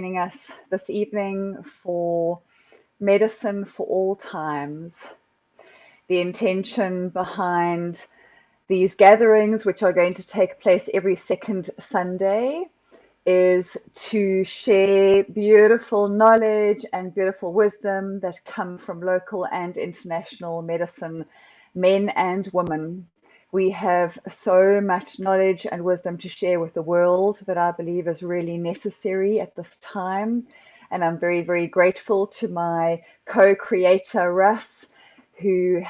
joining us this evening for Medicine for All Times. The intention behind these gatherings, which are going to take place every second Sunday, is to share beautiful knowledge and beautiful wisdom that come from local and international medicine, men and women. We have so much knowledge and wisdom to share with the world that I believe is really necessary at this time. And I'm very, very grateful to my co-creator, Russ, who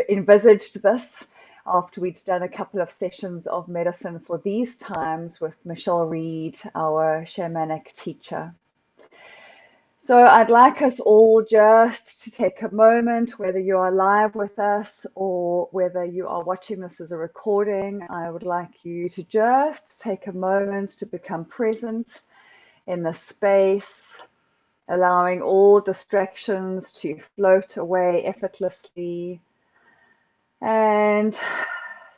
envisaged this after we'd done a couple of sessions of medicine for these times with Michelle Reed, our shamanic teacher. So I'd like us all just to take a moment, whether you are live with us or whether you are watching this as a recording, I would like you to just take a moment to become present in the space, allowing all distractions to float away effortlessly, and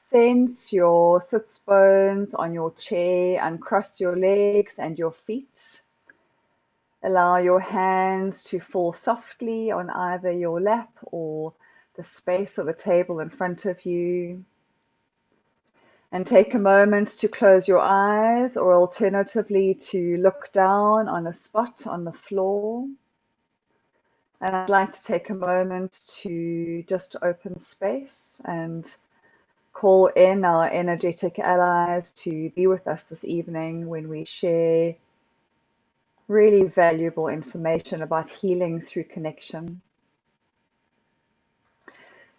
sense your sits bones on your chair, uncross your legs and your feet. Allow your hands to fall softly on either your lap or the space of the table in front of you. And take a moment to close your eyes, or alternatively to look down on a spot on the floor. And I'd like to take a moment to just open space and call in our energetic allies to be with us this evening when we share really valuable information about healing through connection.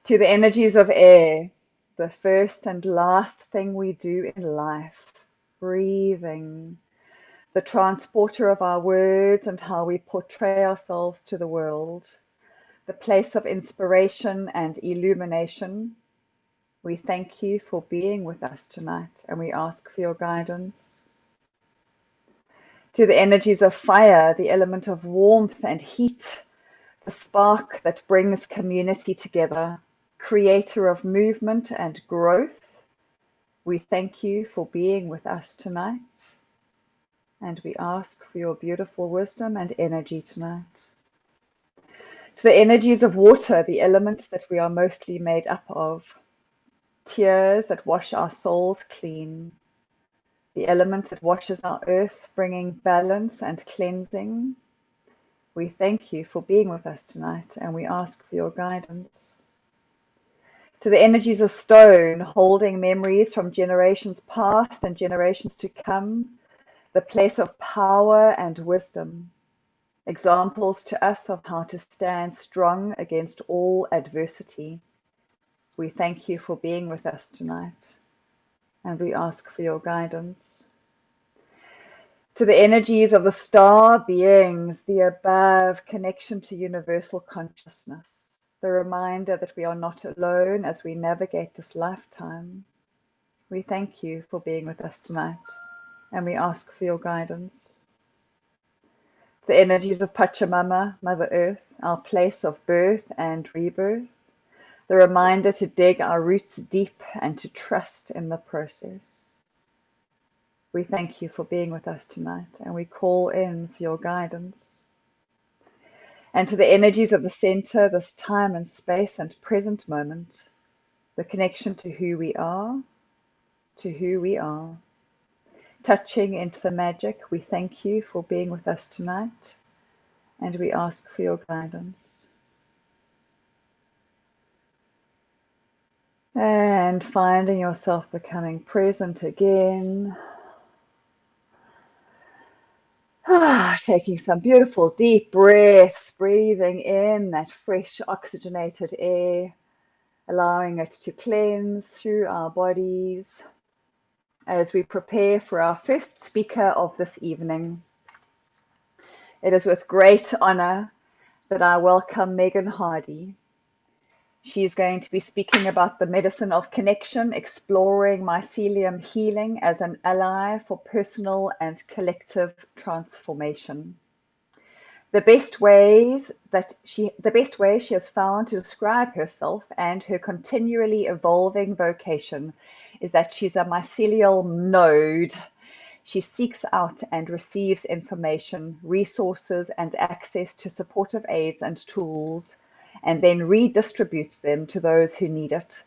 To the energies of air, the first and last thing we do in life, breathing, the transporter of our words and how we portray ourselves to the world, the place of inspiration and illumination. We thank you for being with us tonight, and we ask for your guidance. To the energies of fire, the element of warmth and heat, the spark that brings community together, creator of movement and growth, we thank you for being with us tonight, and we ask for your beautiful wisdom and energy tonight. To the energies of water, the element that we are mostly made up of, tears that wash our souls clean, the element that washes our earth, bringing balance and cleansing. We thank you for being with us tonight, and we ask for your guidance. To the energies of stone, holding memories from generations past and generations to come, the place of power and wisdom, examples to us of how to stand strong against all adversity. We thank you for being with us tonight, and we ask for your guidance. To the energies of the star beings, the above connection to universal consciousness, the reminder that we are not alone as we navigate this lifetime. We thank you for being with us tonight, and we ask for your guidance. The energies of Pachamama, Mother Earth, our place of birth and rebirth, the reminder to dig our roots deep and to trust in the process. We thank you for being with us tonight, and we call in for your guidance. And to the energies of the center, this time and space and present moment, the connection to who we are, touching into the magic, we thank you for being with us tonight, and we ask for your guidance. And finding yourself becoming present again. Taking some beautiful deep breaths, breathing in that fresh oxygenated air, allowing it to cleanse through our bodies as we prepare for our first speaker of this evening. It is with great honor that I welcome Megan Hardy. She's going to be speaking about the medicine of connection, exploring mycelium healing as an ally for personal and collective transformation. The best way she has found to describe herself and her continually evolving vocation is that she's a mycelial node. She seeks out and receives information, resources, and access to supportive aids and tools, and then redistributes them to those who need it.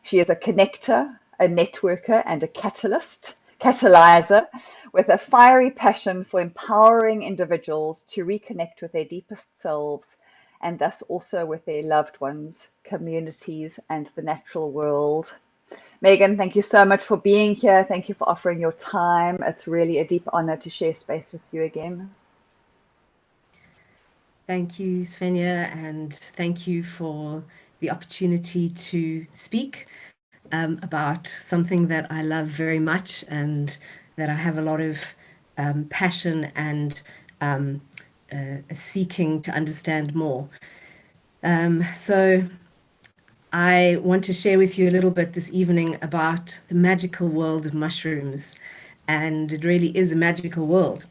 She is a connector, a networker, and a catalyzer, with a fiery passion for empowering individuals to reconnect with their deepest selves and thus also with their loved ones, communities, and the natural world. Megan, thank you so much for being here. Thank you for offering your time. It's really a deep honor to share space with you again. Thank you, Svenja, and thank you for the opportunity to speak about something that I love very much and that I have a lot of passion and seeking to understand more. So I want to share with you a little bit this evening about the magical world of mushrooms. And it really is a magical world.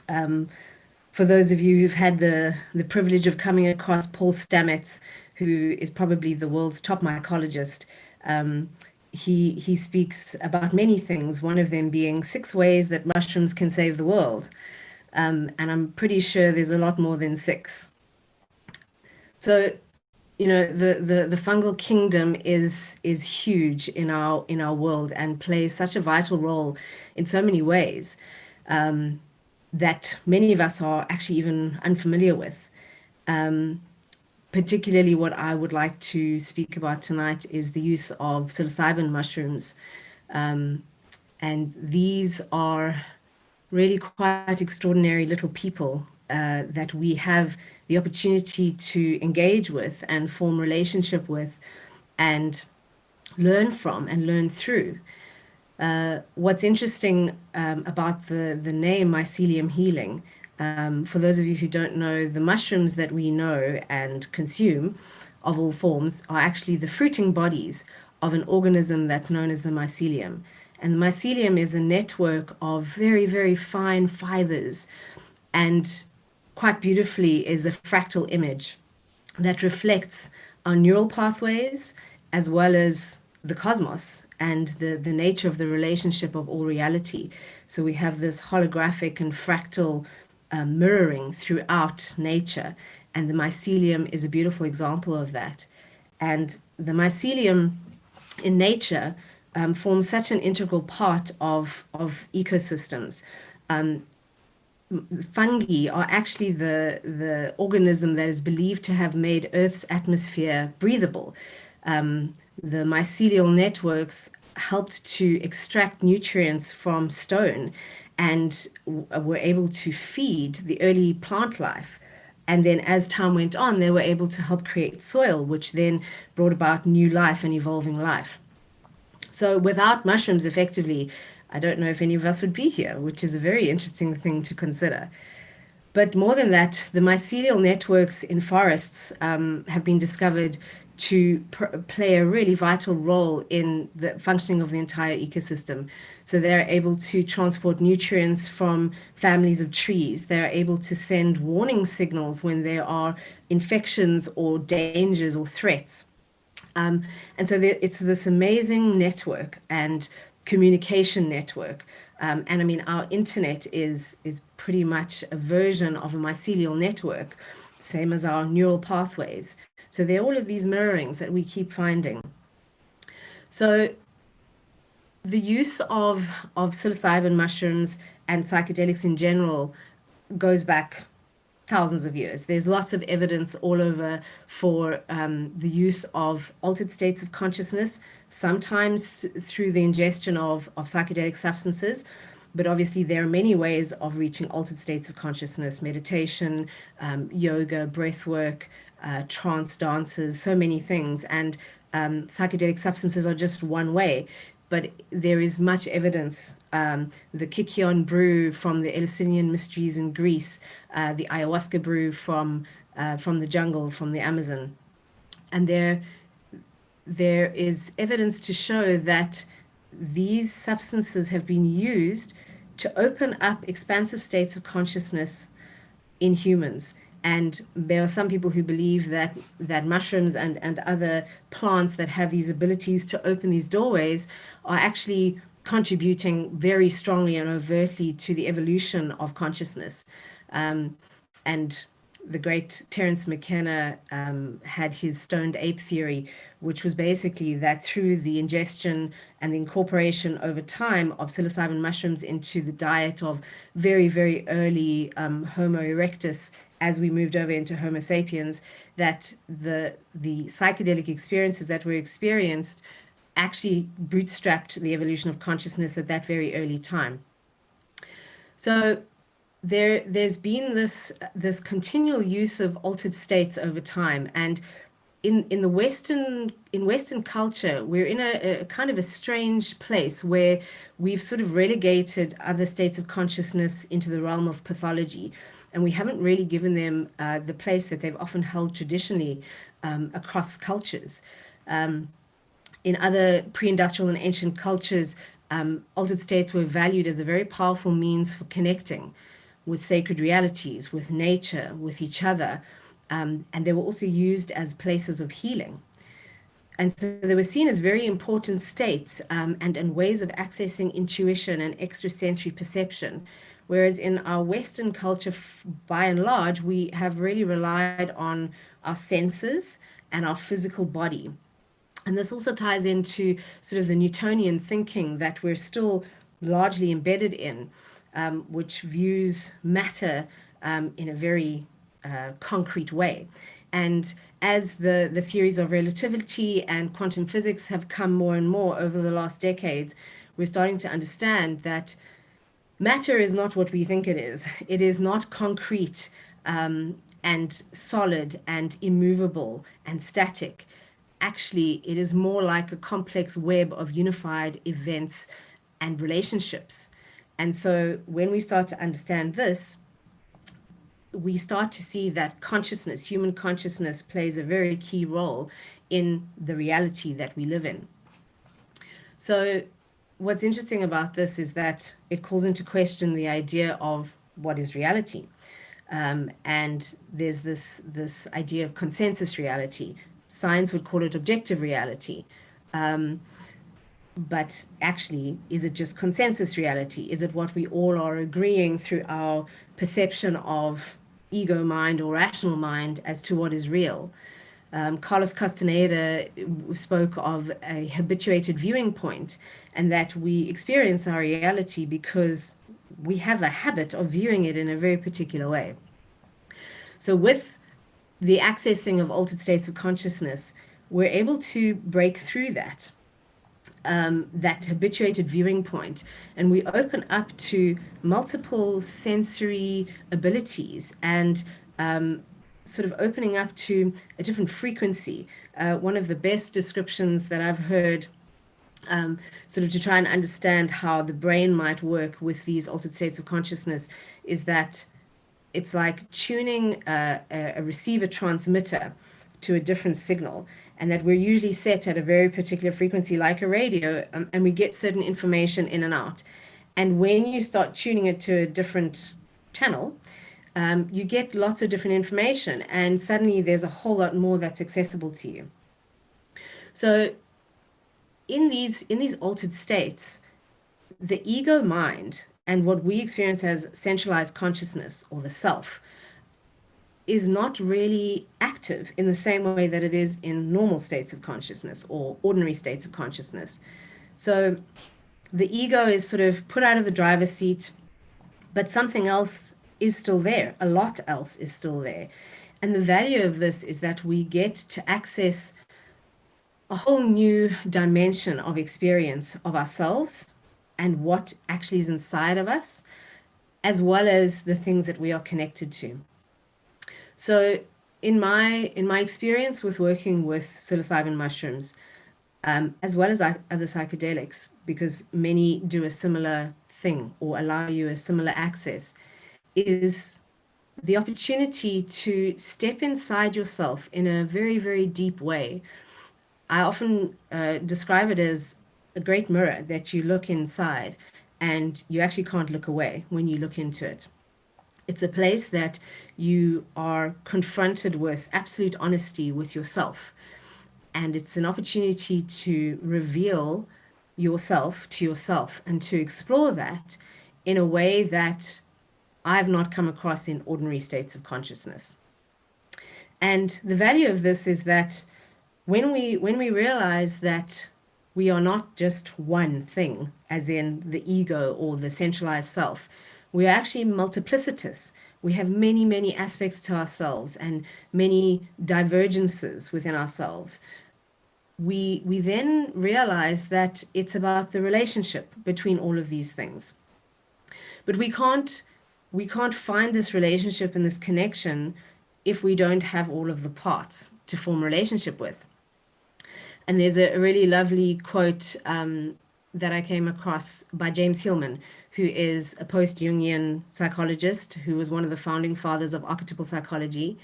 For those of you who've had the privilege of coming across Paul Stamets, who is probably the world's top mycologist, he speaks about many things, one of them being 6 ways that mushrooms can save the world. And I'm pretty sure there's a lot more than 6. So, the fungal kingdom is huge in our world and plays such a vital role in so many ways that many of us are actually even unfamiliar with. Particularly, what I would like to speak about tonight is the use of psilocybin mushrooms, and these are really quite extraordinary little people that we have the opportunity to engage with and form relationship with and learn from and learn through. What's interesting about the name mycelium healing, for those of you who don't know, the mushrooms that we know and consume of all forms are actually the fruiting bodies of an organism that's known as the mycelium. And the mycelium is a network of very, very fine fibers and quite beautifully is a fractal image that reflects our neural pathways as well as the cosmos and the nature of the relationship of all reality. So we have this holographic and fractal mirroring throughout nature, and the mycelium is a beautiful example of that. And the mycelium in nature forms such an integral part of ecosystems. Fungi are actually the organism that is believed to have made Earth's atmosphere breathable. The mycelial networks helped to extract nutrients from stone and were able to feed the early plant life. And then as time went on, they were able to help create soil, which then brought about new life and evolving life. So without mushrooms, effectively, I don't know if any of us would be here, which is a very interesting thing to consider. But more than that, the mycelial networks in forests have been discovered to play a really vital role in the functioning of the entire ecosystem. So they're able to transport nutrients from families of trees. They're able to send warning signals when there are infections or dangers or threats. And so it's this amazing network and communication network. And I mean, our internet is pretty much a version of a mycelial network, same as our neural pathways. So there are all of these mirrorings that we keep finding. So the use of psilocybin mushrooms and psychedelics in general goes back thousands of years. There's lots of evidence all over for the use of altered states of consciousness, sometimes through the ingestion of psychedelic substances. But obviously, there are many ways of reaching altered states of consciousness: meditation, yoga, breath work, trance dances, so many things. And psychedelic substances are just one way. But there is much evidence. The Kykeon brew from the Eleusinian mysteries in Greece, the ayahuasca brew from the jungle, from the Amazon. And there is evidence to show that these substances have been used to open up expansive states of consciousness in humans. And there are some people who believe that mushrooms and other plants that have these abilities to open these doorways are actually contributing very strongly and overtly to the evolution of consciousness. And the great Terence McKenna had his stoned ape theory, which was basically that through the ingestion and the incorporation over time of psilocybin mushrooms into the diet of very, very early Homo erectus, as we moved over into Homo sapiens, that the psychedelic experiences that were experienced actually bootstrapped the evolution of consciousness at that very early time. So there's been this continual use of altered states over time, and in the Western culture, we're in a kind of a strange place where we've sort of relegated other states of consciousness into the realm of pathology, and we haven't really given them the place that they've often held traditionally across cultures. In other pre-industrial and ancient cultures, altered states were valued as a very powerful means for connecting with sacred realities, with nature, with each other, and they were also used as places of healing. And so they were seen as very important states and ways of accessing intuition and extrasensory perception. Whereas in our Western culture, by and large, we have really relied on our senses and our physical body. And this also ties into sort of the Newtonian thinking that we're still largely embedded in, which views matter in a very concrete way. And as the theories of relativity and quantum physics have come more and more over the last decades, we're starting to understand that matter is not what we think it is. It is not concrete and solid and immovable and static. Actually, it is more like a complex web of unified events and relationships. And so when we start to understand this, we start to see that consciousness, human consciousness, plays a very key role in the reality that we live in. So what's interesting about this is that it calls into question the idea of what is reality. And there's this idea of consensus reality. Science would call it objective reality. But actually, is it just consensus reality? Is it what we all are agreeing through our perception of ego mind or rational mind as to what is real? Carlos Castaneda spoke of a habituated viewing point, and that we experience our reality because we have a habit of viewing it in a very particular way. So, with the accessing of altered states of consciousness, we're able to break through that habituated viewing point, and we open up to multiple sensory abilities and sort of opening up to a different frequency. One of the best descriptions that I've heard, sort of to try and understand how the brain might work with these altered states of consciousness, is that it's like tuning a receiver transmitter to a different signal, and that we're usually set at a very particular frequency like a radio, and we get certain information in and out. And when you start tuning it to a different channel, you get lots of different information, and suddenly there's a whole lot more that's accessible to you. So in these altered states, the ego mind and what we experience as centralized consciousness or the self is not really active in the same way that it is in normal states of consciousness or ordinary states of consciousness. So the ego is sort of put out of the driver's seat, but something else is still there. A lot else is still there. And the value of this is that we get to access a whole new dimension of experience of ourselves and what actually is inside of us, as well as the things that we are connected to. So in my experience with working with psilocybin mushrooms, as well as other psychedelics, because many do a similar thing or allow you a similar access, is the opportunity to step inside yourself in a very, very deep way. I often describe it as a great mirror that you look inside and you actually can't look away when you look into it. It's a place that you are confronted with absolute honesty with yourself. And it's an opportunity to reveal yourself to yourself and to explore that in a way that I've not come across in ordinary states of consciousness. And the value of this is that when we realize that we are not just one thing, as in the ego or the centralized self, we are actually multiplicitous. We have many, many aspects to ourselves and many divergences within ourselves. We then realize that it's about the relationship between all of these things. But we can't find this relationship and this connection if we don't have all of the parts to form a relationship with. And there's a really lovely quote that I came across by James Hillman, who is a post-Jungian psychologist who was one of the founding fathers of archetypal psychology.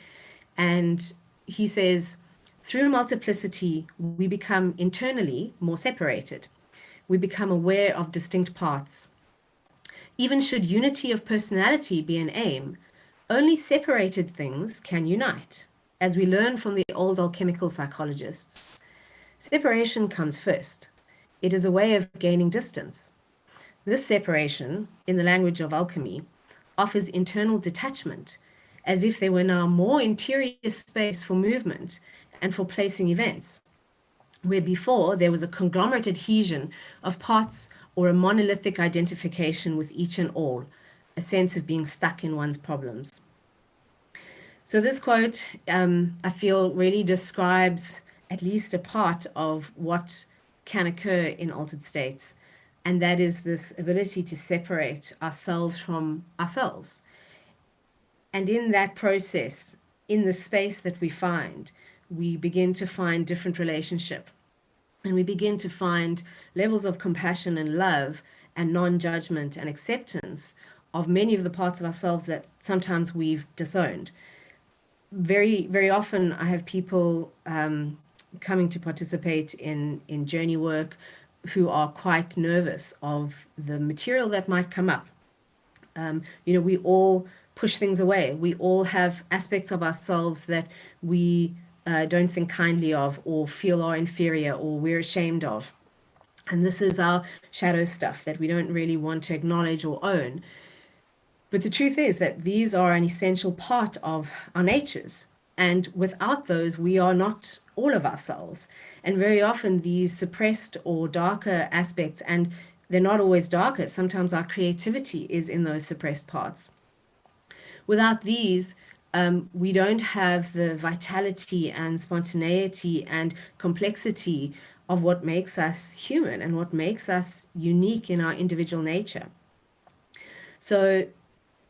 And he says, through multiplicity, we become internally more separated. We become aware of distinct parts. Even should unity of personality be an aim, only separated things can unite, as we learn from the old alchemical psychologists. Separation comes first. It is a way of gaining distance. This separation, in the language of alchemy, offers internal detachment, as if there were now more interior space for movement and for placing events, where before there was a conglomerate adhesion of parts or a monolithic identification with each and all, a sense of being stuck in one's problems. So this quote, I feel, really describes at least a part of what can occur in altered states, and that is this ability to separate ourselves from ourselves. And in that process, in the space that we find, we begin to find different relationship, and we begin to find levels of compassion and love and non-judgment and acceptance of many of the parts of ourselves that sometimes we've disowned. Very, very often I have people coming to participate in journey work who are quite nervous of the material that might come up. We all push things away. We all have aspects of ourselves that we don't think kindly of or feel are inferior or we're ashamed of. And this is our shadow stuff that we don't really want to acknowledge or own. But the truth is that these are an essential part of our natures. And without those, we are not all of ourselves. And very often, these suppressed or darker aspects, and they're not always darker, sometimes our creativity is in those suppressed parts. Without these, we don't have the vitality and spontaneity and complexity of what makes us human and what makes us unique in our individual nature. So,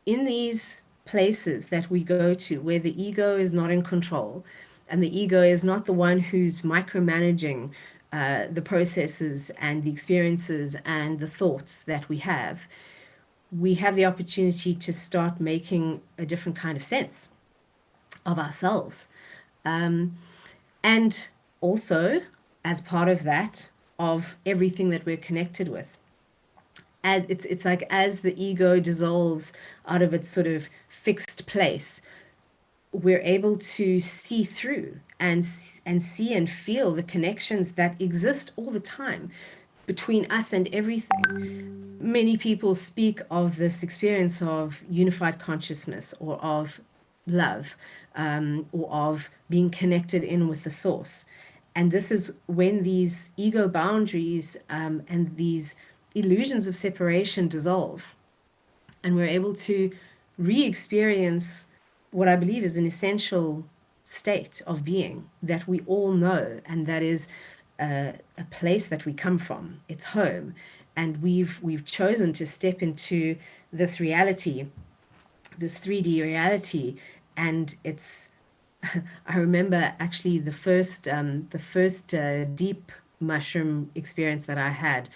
in these places that we go to where the ego is not in control and the ego is not the one who's micromanaging the processes and the experiences and the thoughts that we have the opportunity to start making a different kind of sense of ourselves. And also, as part of that, of everything that we're connected with. As it's like as the ego dissolves out of its sort of fixed place, we're able to see through and see and feel the connections that exist all the time between us and everything. Many people speak of this experience of unified consciousness or of love, or of being connected in with the source. And this is when these ego boundaries and these illusions of separation dissolve, and we're able to re-experience what I believe is an essential state of being that we all know, and that is a place that we come from. It's home, and we've chosen to step into this reality, this 3D reality, and it's. I remember actually the first deep mushroom experience that I had.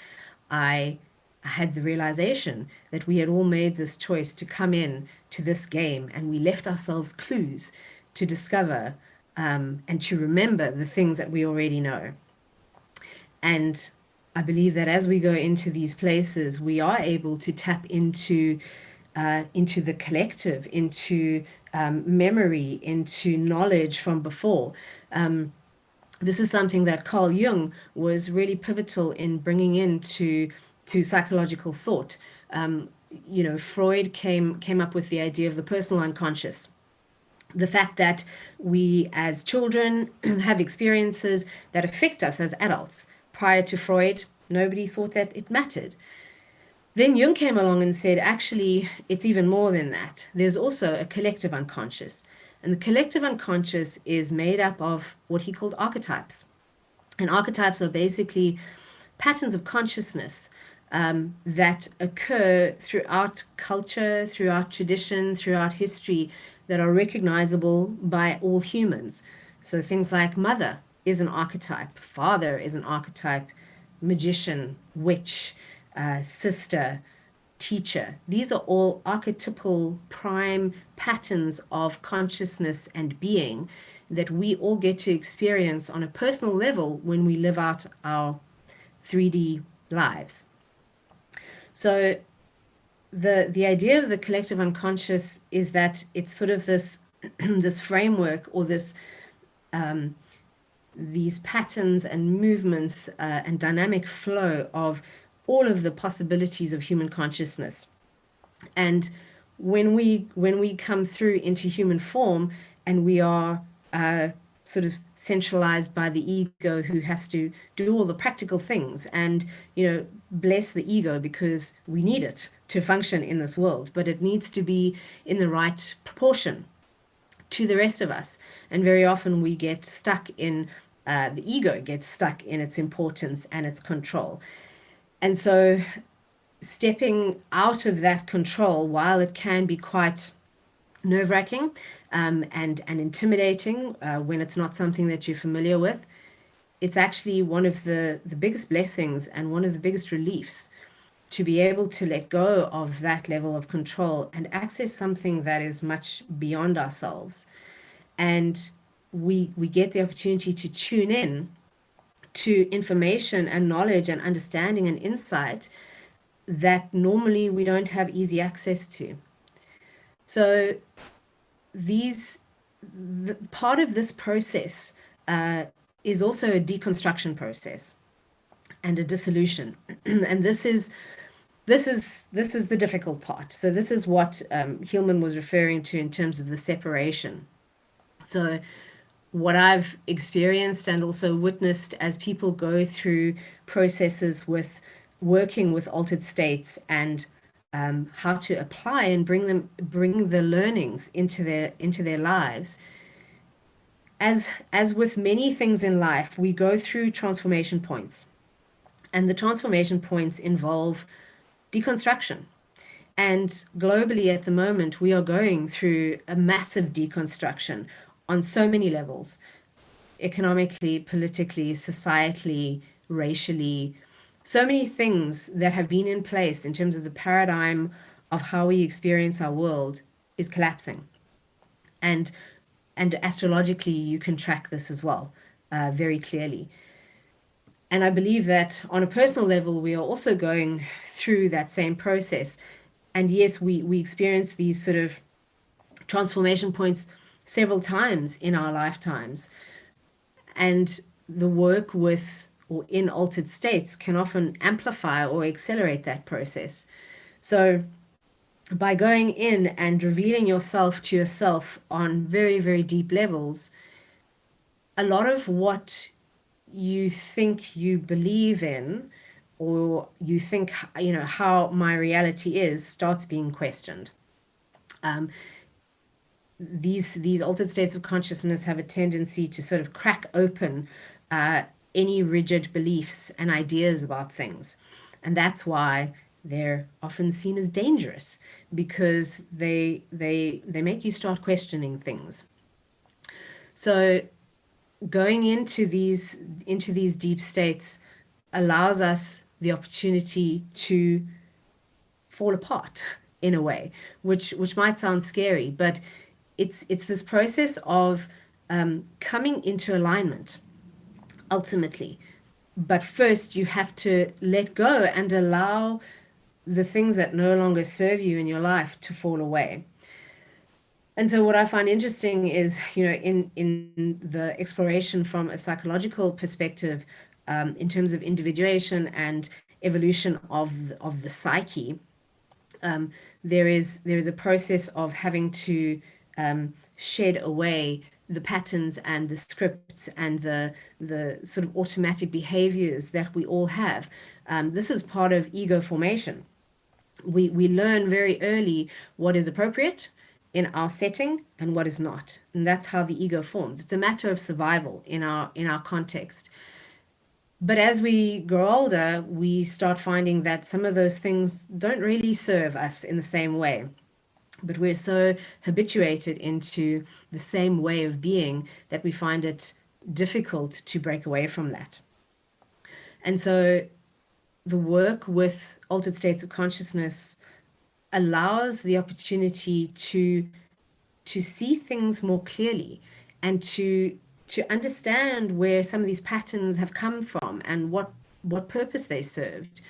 I had the realization that we had all made this choice to come in to this game, and we left ourselves clues to discover and to remember the things that we already know. And I believe that as we go into these places, we are able to tap into the collective, into memory, into knowledge from before. This is something that Carl Jung was really pivotal in bringing into to psychological thought. Um, Freud came up with the idea of the personal unconscious, the fact that we as children have experiences that affect us as adults. Prior to Freud, nobody thought that it mattered. Then Jung came along and said, actually, it's even more than that. There's also a collective unconscious. And the collective unconscious is made up of what he called archetypes. And archetypes are basically patterns of consciousness that occur throughout culture, throughout tradition, throughout history, that are recognizable by all humans. So things like mother is an archetype, father is an archetype, magician, witch, sister, teacher. These are all archetypal prime patterns of consciousness and being that we all get to experience on a personal level when we live out our 3D lives. So the idea of the collective unconscious is that it's sort of this this framework, or this these patterns and movements and dynamic flow of all of the possibilities of human consciousness. And when we come through into human form, and we are sort of centralized by the ego, who has to do all the practical things, and bless the ego, because we need it to function in this world, but it needs to be in the right proportion to the rest of us. And very often we get stuck in the ego gets stuck in its importance and its control. And so stepping out of that control, while it can be quite nerve-wracking and intimidating when it's not something that you're familiar with, it's actually one of the biggest blessings and one of the biggest reliefs to be able to let go of that level of control and access something that is much beyond ourselves. And we get the opportunity to tune in to information and knowledge and understanding and insight that normally we don't have easy access to. So these part of this process is also a deconstruction process and a dissolution. And this is the difficult part. So this is what Hillman was referring to in terms of the separation. So what I've experienced and also witnessed as people go through processes with working with altered states, and how to apply and bring the learnings into their lives. As with many things in life, we go through transformation points, and the transformation points involve deconstruction. And globally at the moment, we are going through a massive deconstruction on so many levels: economically, politically, societally, racially. So many things that have been in place in terms of the paradigm of how we experience our world is collapsing. And astrologically, you can track this as well, very clearly. And I believe that on a personal level, we are also going through that same process. And yes, we experience these sort of transformation points several times in our lifetimes. And the work with or in altered states can often amplify or accelerate that process. So by going in and revealing yourself to yourself on very, very deep levels, a lot of what you think you believe in, or you think, how my reality is, starts being questioned. These altered states of consciousness have a tendency to sort of crack open any rigid beliefs and ideas about things. And that's why they're often seen as dangerous, because they make you start questioning things. So going into these deep states allows us the opportunity to fall apart in a way, which might sound scary, but it's this process of coming into alignment ultimately. But first, you have to let go and allow the things that no longer serve you in your life to fall away. And so what I find interesting is, in the exploration from a psychological perspective, in terms of individuation and evolution of the psyche, there is a process of having to shed away the patterns and the scripts and the sort of automatic behaviors that we all have. This is part of ego formation. We learn very early what is appropriate in our setting and what is not, and that's how the ego forms. It's a matter of survival in our context. But as we grow older, we start finding that some of those things don't really serve us in the same way. But we're so habituated into the same way of being that we find it difficult to break away from that. And so the work with altered states of consciousness allows the opportunity to see things more clearly and to understand where some of these patterns have come from and what purpose they served,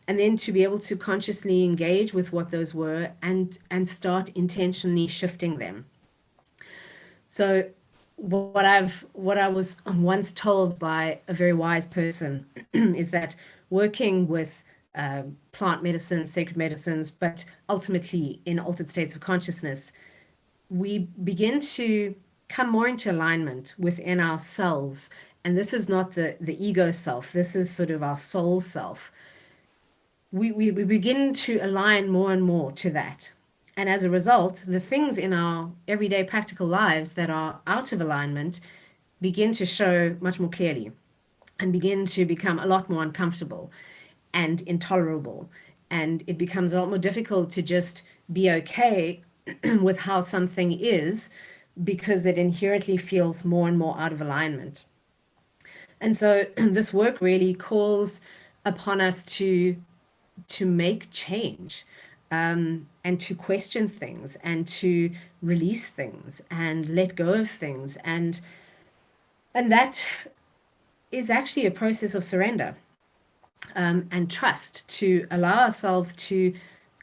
and then to be able to consciously engage with what those were and start intentionally shifting them. So what I was once told by a very wise person is that working with plant medicines, sacred medicines, but ultimately in altered states of consciousness, we begin to come more into alignment within ourselves. And this is not the ego self, this is sort of our soul self. We begin to align more and more to that. And as a result, the things in our everyday practical lives that are out of alignment begin to show much more clearly and begin to become a lot more uncomfortable and intolerable. And it becomes a lot more difficult to just be okay with how something is because it inherently feels more and more out of alignment. And so this work really calls upon us to make change, and to question things and to release things and let go of things, and that is actually a process of surrender, and trust, to allow ourselves to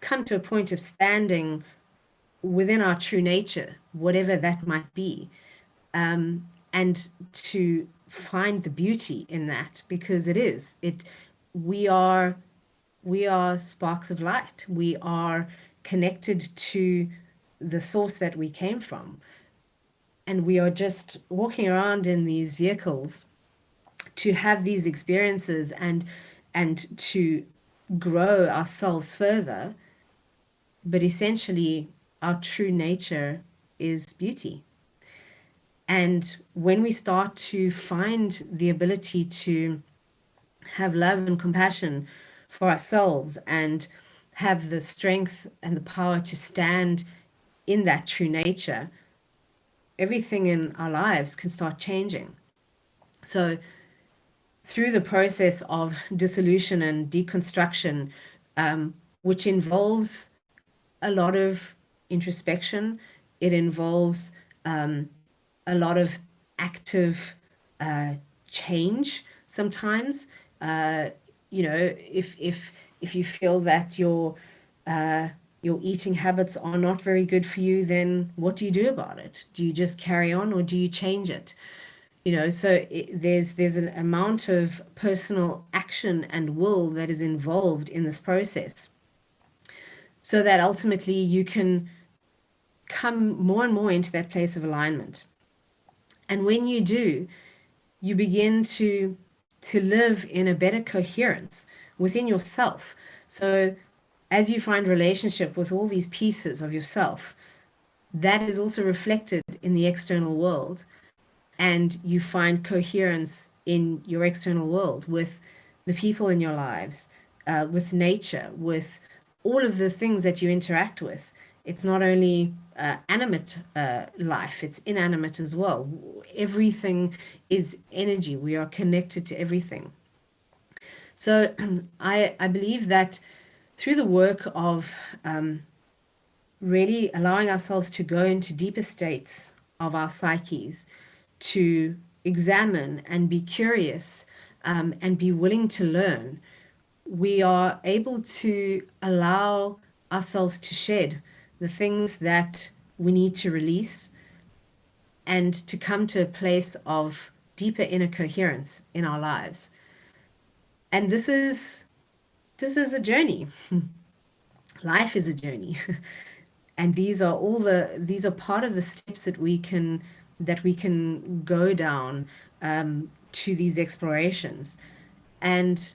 come to a point of standing within our true nature, whatever that might be, and to find the beauty in that, because we are we are sparks of light. We are connected to the source that we came from. And we are just walking around in these vehicles to have these experiences and to grow ourselves further. But essentially, our true nature is beauty. And when we start to find the ability to have love and compassion for ourselves and have the strength and the power to stand in that true nature, everything in our lives can start changing. So, through the process of dissolution and deconstruction, which involves a lot of introspection, it involves a lot of active uh, change sometimes. Uh, if you feel that your eating habits are not very good for you, then what do you do about it? Do you just carry on or do you change it? There's an amount of personal action and will that is involved in this process, so that ultimately you can come more and more into that place of alignment. And when you do, you begin to live in a better coherence within yourself. So as you find relationship with all these pieces of yourself, that is also reflected in the external world, and you find coherence in your external world with the people in your lives, with nature, with all of the things that you interact with. It's not only animate life, it's inanimate as well. Everything is energy. We are connected to everything. So I believe that through the work of really allowing ourselves to go into deeper states of our psyches, to examine and be curious, and be willing to learn, we are able to allow ourselves to shed the things that we need to release and to come to a place of deeper inner coherence in our lives. And this is a journey. Life is a journey. And these are part of the steps that we can go down to these explorations. And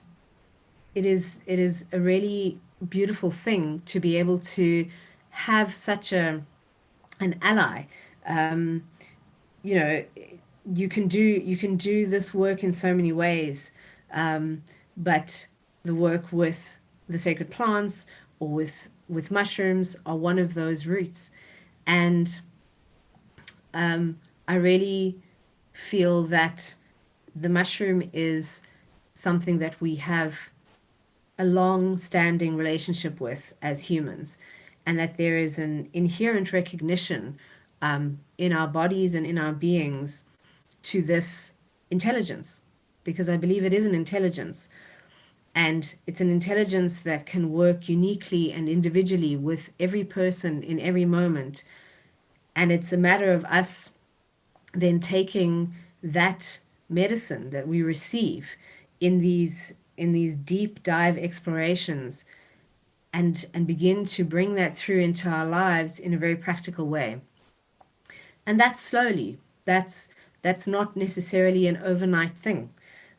it is a really beautiful thing to be able to have such an ally. Um, you know, you can do this work in so many ways, um, but the work with the sacred plants or with mushrooms are one of those routes. And I really feel that the mushroom is something that we have a long standing relationship with as humans, and that there is an inherent recognition in our bodies and in our beings to this intelligence, because I believe it is an intelligence, and it's an intelligence that can work uniquely and individually with every person in every moment. And it's a matter of us then taking that medicine that we receive in these deep dive explorations and begin to bring that through into our lives in a very practical way. And that's slowly. That's not necessarily an overnight thing.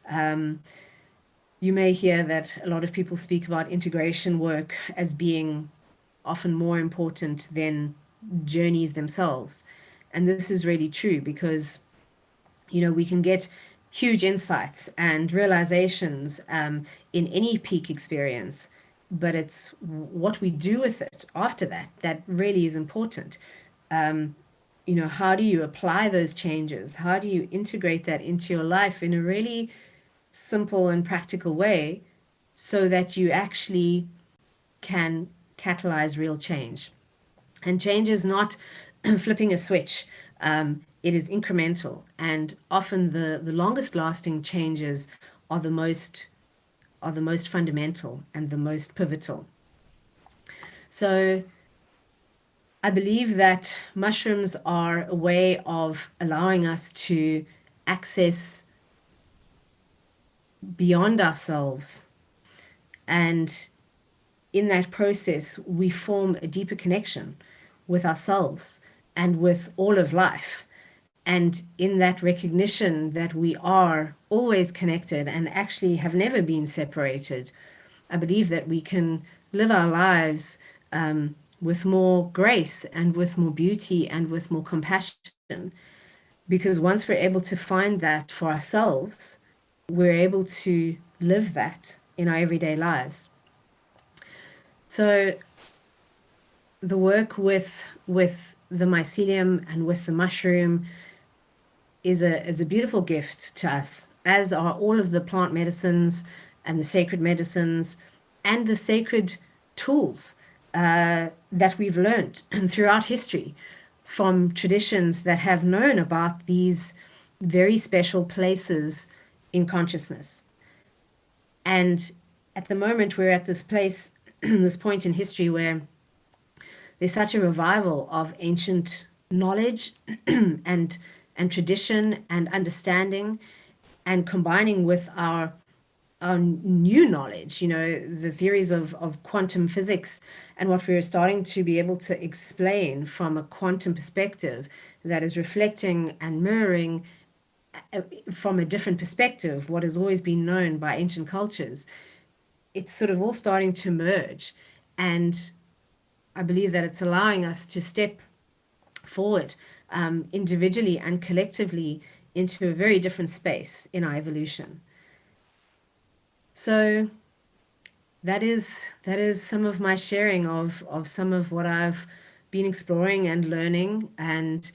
Um, you may hear that a lot of people speak about integration work as being often more important than journeys themselves. And this is really true because we can get huge insights and realizations in any peak experience, but it's what we do with it after that that really is important. Um, how do you apply those changes? How do you integrate that into your life in a really simple and practical way so that you actually can catalyze real change? And change is not flipping a switch. It is incremental, and often the longest lasting changes are the most fundamental and the most pivotal. So I believe that mushrooms are a way of allowing us to access beyond ourselves, and in that process, we form a deeper connection with ourselves and with all of life. And in that recognition that we are always connected and actually have never been separated, I believe that we can live our lives with more grace and with more beauty and with more compassion. Because once we're able to find that for ourselves, we're able to live that in our everyday lives. So the work with the mycelium and with the mushroom is a beautiful gift to us, as are all of the plant medicines and the sacred medicines and the sacred tools that we've learned throughout history from traditions that have known about these very special places in consciousness. And at the moment, we're at this place, this point in history where there's such a revival of ancient knowledge and and tradition and understanding, and combining with our new knowledge, the theories of quantum physics, and what we're starting to be able to explain from a quantum perspective that is reflecting and mirroring from a different perspective what has always been known by ancient cultures. It's sort of all starting to merge. And I believe that it's allowing us to step forward individually and collectively into a very different space in our evolution. So that is some of my sharing of some of what I've been exploring and learning. And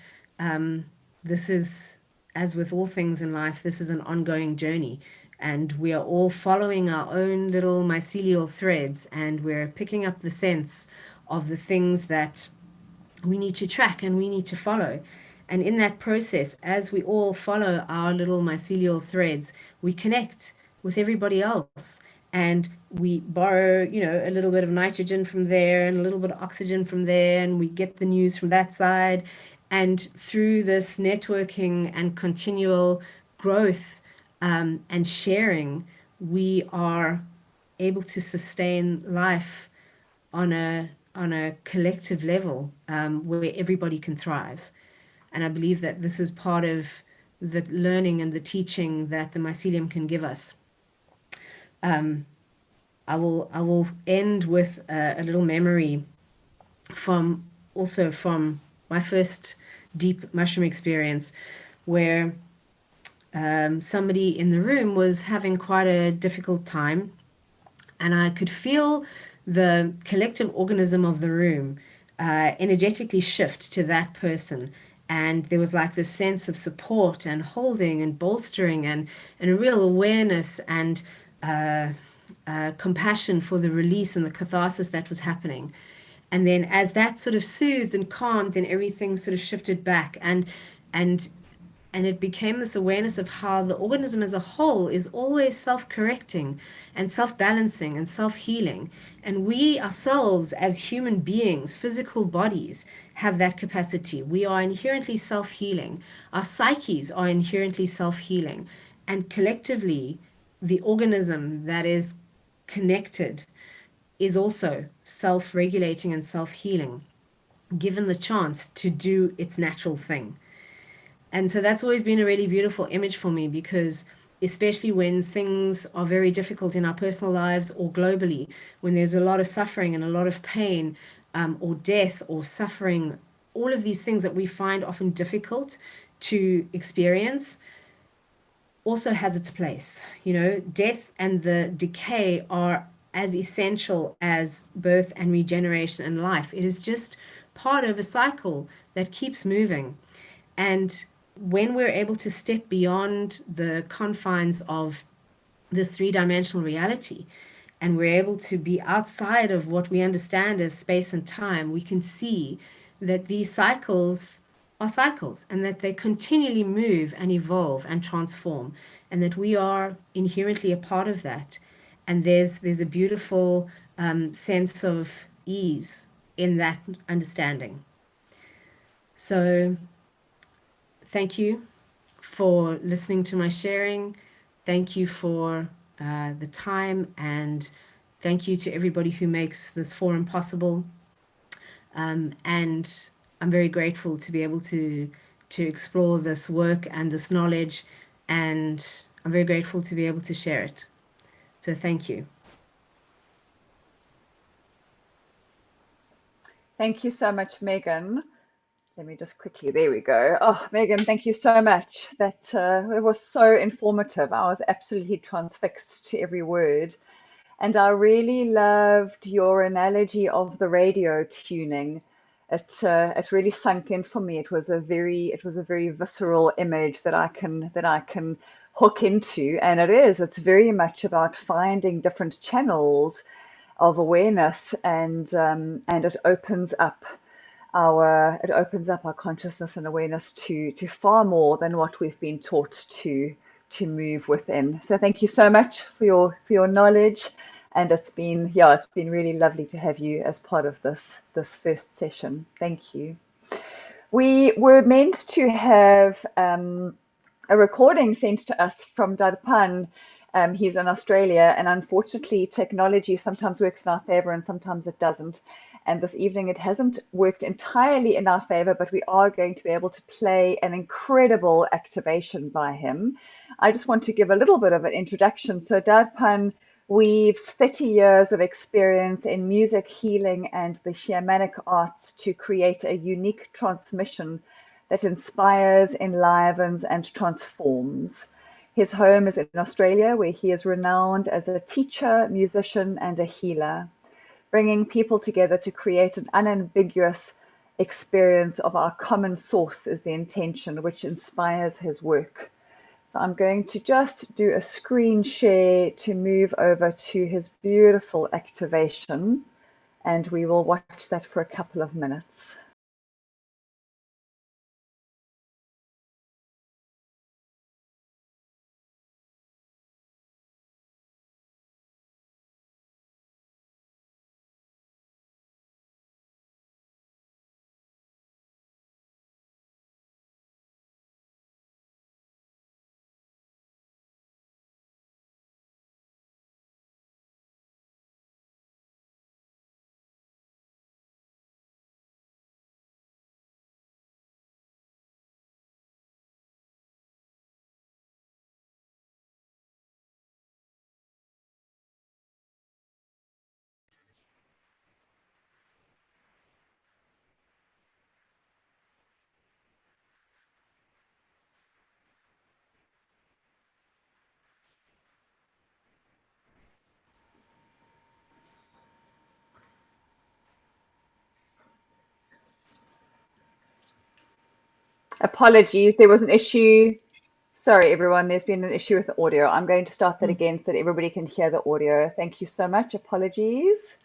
this is, as with all things in life, this is an ongoing journey. And we are all following our own little mycelial threads, and we're picking up the sense of the things that we need to track and we need to follow. And in that process, as we all follow our little mycelial threads, we connect with everybody else. and we borrow, a little bit of nitrogen from there and a little bit of oxygen from there, and we get the news from that side. And through this networking and continual growth, and sharing, we are able to sustain life on a collective level, where everybody can thrive. And I believe that this is part of the learning and the teaching that the mycelium can give us. I will end with a little memory from also from my first deep mushroom experience, where somebody in the room was having quite a difficult time, and I could feel the collective organism of the room energetically shift to that person. And there was like this sense of support and holding and bolstering, and a real awareness and compassion for the release and the catharsis that was happening. And then as that sort of soothed and calmed, then everything sort of shifted back. And and it became this awareness of how the organism as a whole is always self-correcting and self-balancing and self-healing. And we ourselves, as human beings, physical bodies, have that capacity. We are inherently self-healing. Our psyches are inherently self-healing. And collectively, the organism that is connected is also self-regulating and self-healing, given the chance to do its natural thing. And so that's always been a really beautiful image for me, because especially when things are very difficult in our personal lives or globally, when there's a lot of suffering and a lot of pain, or death or suffering, all of these things that we find often difficult to experience, also has its place. Death and the decay are as essential as birth and regeneration and life. It is just part of a cycle that keeps moving. And when we're able to step beyond the confines of this three-dimensional reality, and we're able to be outside of what we understand as space and time, we can see that these cycles are cycles, and that they continually move and evolve and transform, and that we are inherently a part of that. And there's a beautiful sense of ease in that understanding. So thank you for listening to my sharing. Thank you for the time, and thank you to everybody who makes this forum possible. And I'm very grateful to be able to explore this work and this knowledge, and I'm very grateful to be able to share it. So thank you. Thank you so much, Megan. Let me just quickly, there we go. Oh, Megan, thank you so much. That it was so informative. I was absolutely transfixed to every word. And I really loved your analogy of the radio tuning. It really sunk in for me. It was a very visceral image that I can hook into, and it's very much about finding different channels of awareness, and it opens up our consciousness and awareness to far more than what we've been taught to move within. So thank you so much for your knowledge, and it's been really lovely to have you as part of this first session. Thank you. We were meant to have a recording sent to us from Darpan. He's in Australia, and unfortunately, technology sometimes works in our favor and sometimes it doesn't. And this evening, it hasn't worked entirely in our favor, but we are going to be able to play an incredible activation by him. I just want to give a little bit of an introduction. So, Darpan weaves 30 years of experience in music, healing, and the shamanic arts to create a unique transmission that inspires, enlivens, and transforms. His home is in Australia, where he is renowned as a teacher, musician, and a healer, bringing people together to create an unambiguous experience of our common source is the intention, which inspires his work. So I'm going to just do a screen share to move over to his beautiful activation, and we will watch that for a couple of minutes. Apologies, there was an issue. Sorry, everyone, there's been an issue with the audio. I'm going to start that again so that everybody can hear the audio. Thank you so much. Apologies.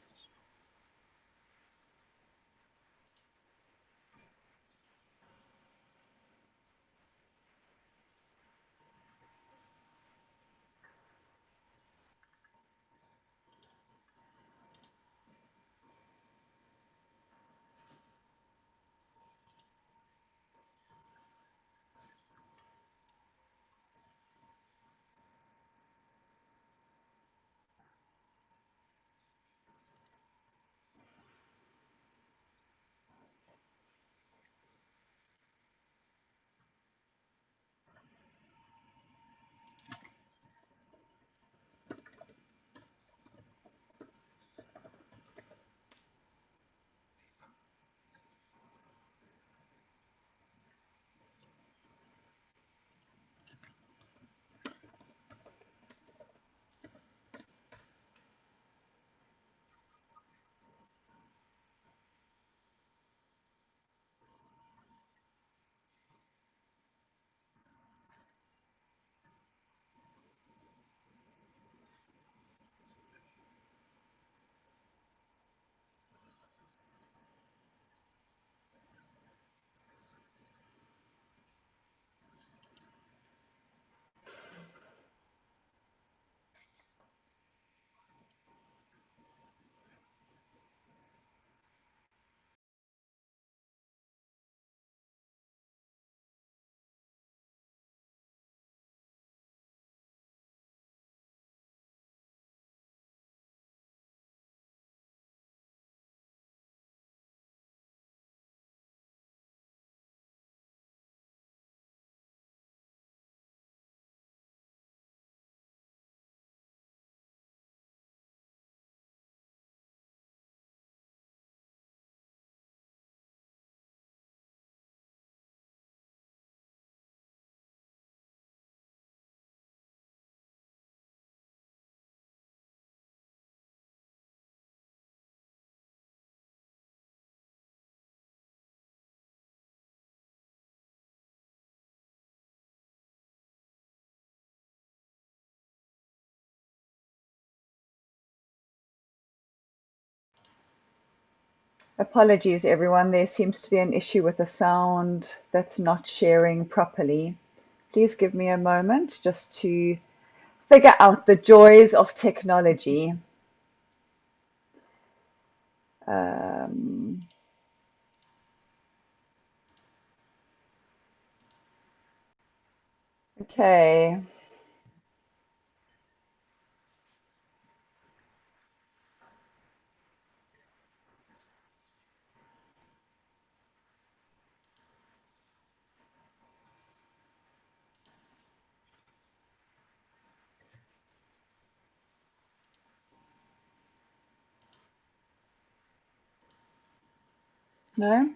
Apologies, everyone. There seems to be an issue with the sound that's not sharing properly. Please give me a moment just to figure out the joys of technology. Um, okay. No?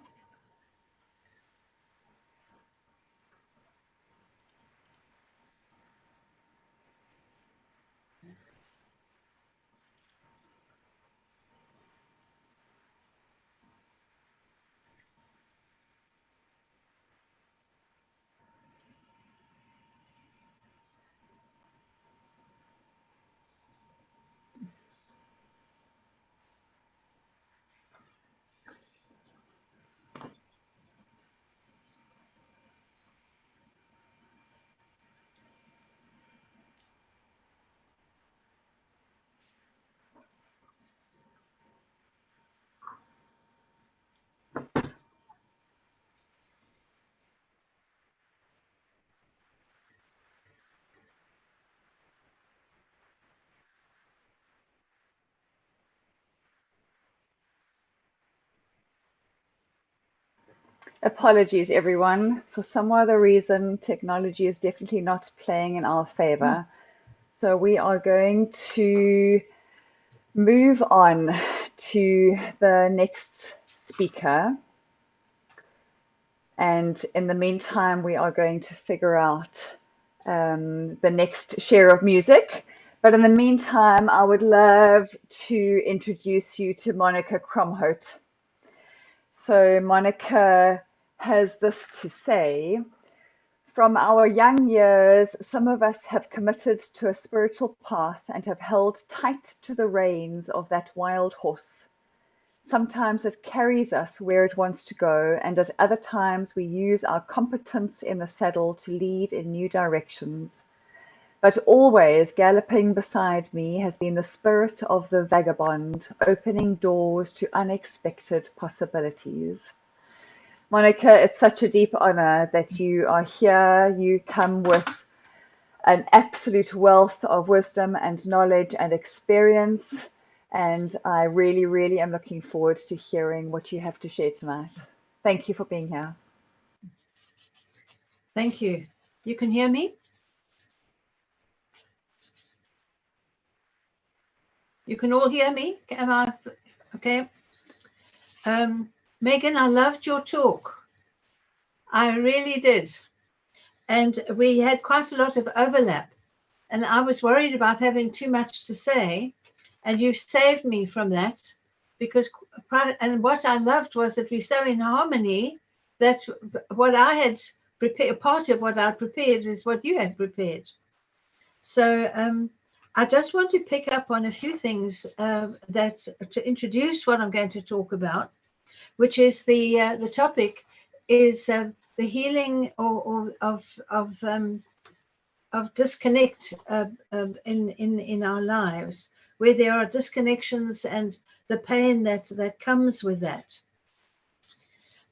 Apologies, everyone. For some other reason, technology is definitely not playing in our favor. So we are going to move on to the next speaker. And in the meantime, we are going to figure out the next share of music. But in the meantime, I would love to introduce you to Monica Cromhout. So Monica has this to say. From our young years, some of us have committed to a spiritual path and have held tight to the reins of that wild horse. Sometimes it carries us where it wants to go, and at other times we use our competence in the saddle to lead in new directions. But always galloping beside me has been the spirit of the vagabond, opening doors to unexpected possibilities. Monica, it's such a deep honor that you are here. You come with an absolute wealth of wisdom and knowledge and experience. And I really, really am looking forward to hearing what you have to share tonight. Thank you for being here. Thank you. You can hear me? You can all hear me? Am I okay? Megan, I loved your talk. I really did. And we had quite a lot of overlap. And I was worried about having too much to say. And you saved me from that, because, and what I loved was that we're so in harmony that what I had prepared, part of what I prepared is what you had prepared. So I just want to pick up on a few things that to introduce what I'm going to talk about, which is the topic is the healing of disconnect in our lives, where there are disconnections and the pain that comes with that.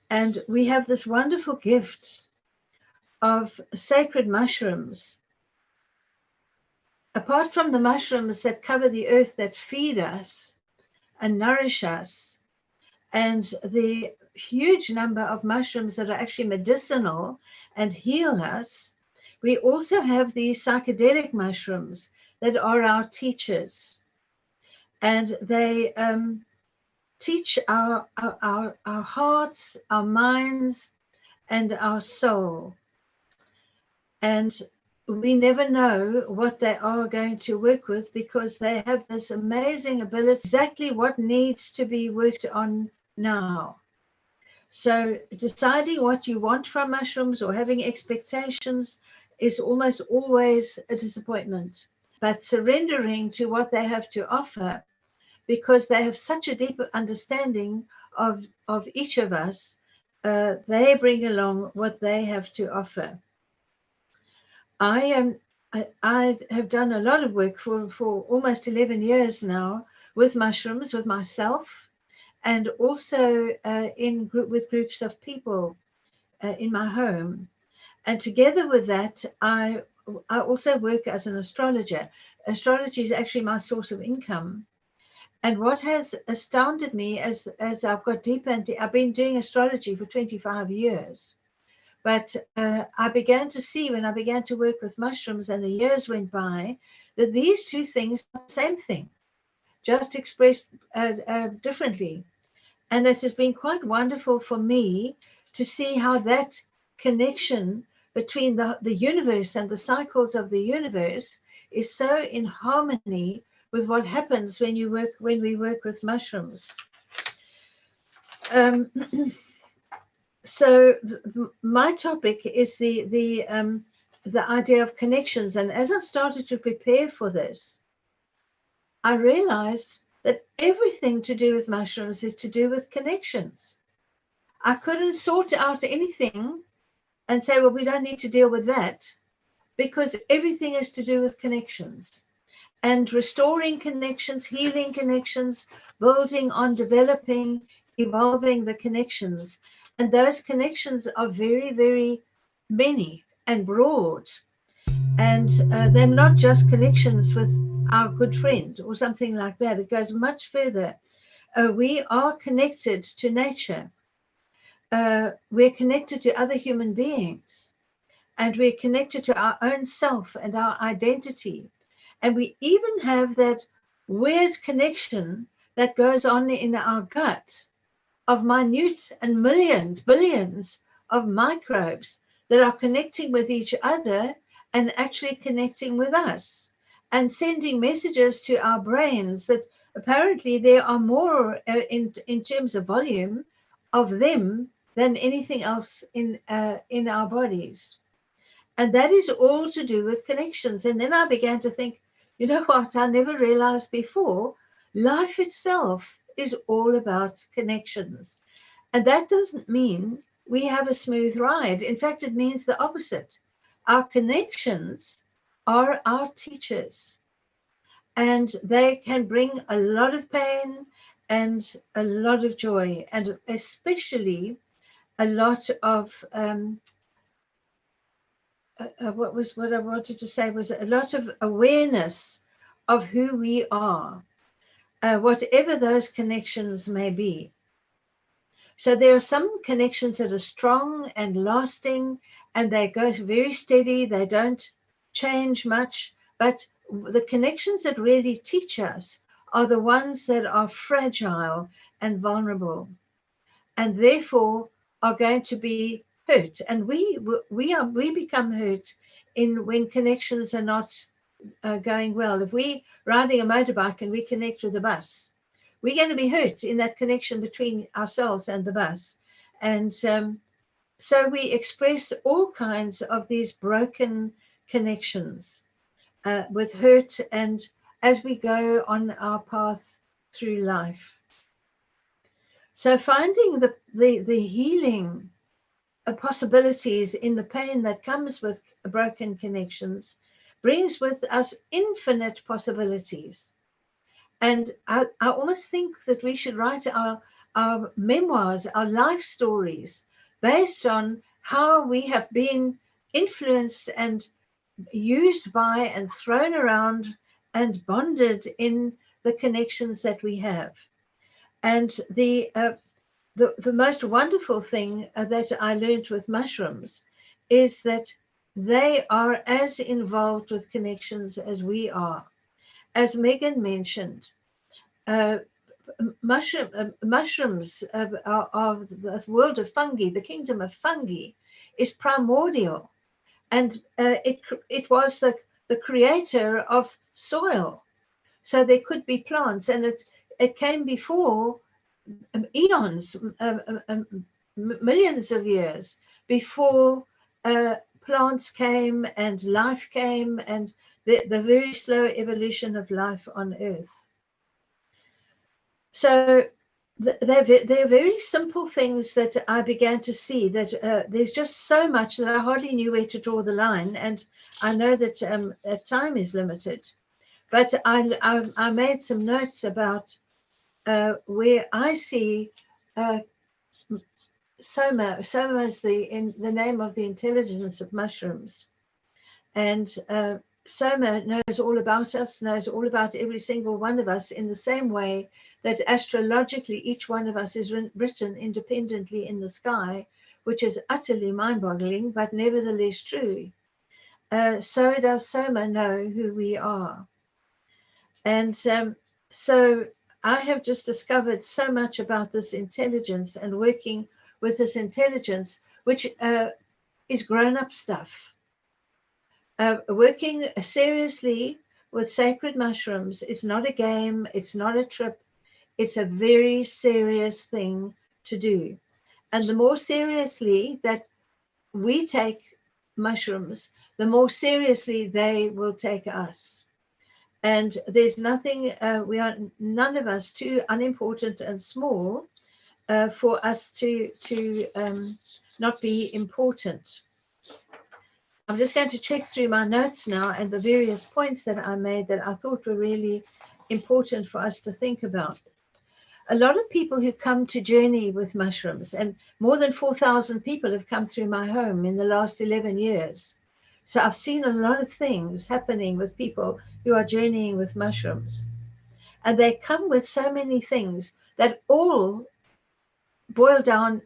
And we have this wonderful gift of sacred mushrooms. Apart from the mushrooms that cover the earth, that feed us and nourish us, and the huge number of mushrooms that are actually medicinal and heal us, we also have these psychedelic mushrooms that are our teachers. And they teach our hearts, our minds, and our soul. And we never know what they are going to work with, because they have this amazing ability, exactly what needs to be worked on now. So deciding what you want from mushrooms or having expectations is almost always a disappointment. But surrendering to what they have to offer, because they have such a deep understanding of each of us, they bring along what they have to offer. I have done a lot of work for almost 11 years now with mushrooms, with myself, and also with groups of people in my home. And together with that, I also work as an astrologer. Astrology is actually my source of income. And what has astounded me as I've got deeper into, I've been doing astrology for 25 years. But I began to see, when I began to work with mushrooms and the years went by, that these two things are the same thing, just expressed differently. And it has been quite wonderful for me to see how that connection between the universe and the cycles of the universe is so in harmony with what happens when we work with mushrooms. So my topic is the idea of connections. And as I started to prepare for this, I realized that everything to do with mushrooms is to do with connections. I couldn't sort out anything and say, well, we don't need to deal with that, because everything is to do with connections and restoring connections, healing connections, building on, developing, evolving the connections. And those connections are very, very many and broad. And they're not just connections with our good friend or something like that. It goes much further. We are connected to nature. We're connected to other human beings. And we're connected to our own self and our identity. And we even have that weird connection that goes on in our gut of minute and millions, billions of microbes that are connecting with each other and actually connecting with us and sending messages to our brains that apparently there are more in terms of volume of them than anything else in our bodies. And that is all to do with connections. And then I began to think, you know what, I never realized before, life itself is all about connections. And that doesn't mean we have a smooth ride. In fact, it means the opposite. Our connections are our teachers, and they can bring a lot of pain and a lot of joy, and especially a lot of what I wanted to say was a lot of awareness of who we are, whatever those connections may be. So there are some connections that are strong and lasting, and they go very steady. They don't change much. But the connections that really teach us are the ones that are fragile and vulnerable, and therefore are going to be hurt. And we become hurt when connections are not going well. If we riding a motorbike and we connect with a bus, we're going to be hurt in that connection between ourselves and the bus. And so we express all kinds of these broken connections with hurt, and as we go on our path through life. So finding the healing possibilities in the pain that comes with broken connections brings with us infinite possibilities. And I almost think that we should write our memoirs, our life stories, based on how we have been influenced and used by and thrown around and bonded in the connections that we have. And the most wonderful thing that I learned with mushrooms is that they are as involved with connections as we are. As Megan mentioned, mushrooms are the world of fungi, the kingdom of fungi, is primordial, and it was the creator of soil. So there could be plants, and it came before eons, millions of years before plants came and life came, and the very slow evolution of life on Earth. So they're very simple things that I began to see, that there's just so much that I hardly knew where to draw the line. And I know that time is limited, but I made some notes about where I see Soma. Soma is the name of the intelligence of mushrooms. And Soma knows all about us, knows all about every single one of us, in the same way that astrologically each one of us is written independently in the sky, which is utterly mind-boggling, but nevertheless true. So does Soma know who we are. And so I have just discovered so much about this intelligence and working with this intelligence, which is grown-up stuff. Working seriously with sacred mushrooms is not a game, it's not a trip, it's a very serious thing to do. And the more seriously that we take mushrooms, the more seriously they will take us. And there's nothing, we are none of us too unimportant and small for us to not be important. I'm just going to check through my notes now and the various points that I made that I thought were really important for us to think about. A lot of people who come to journey with mushrooms, and more than 4,000 people have come through my home in the last 11 years. So I've seen a lot of things happening with people who are journeying with mushrooms. And they come with so many things that all boil down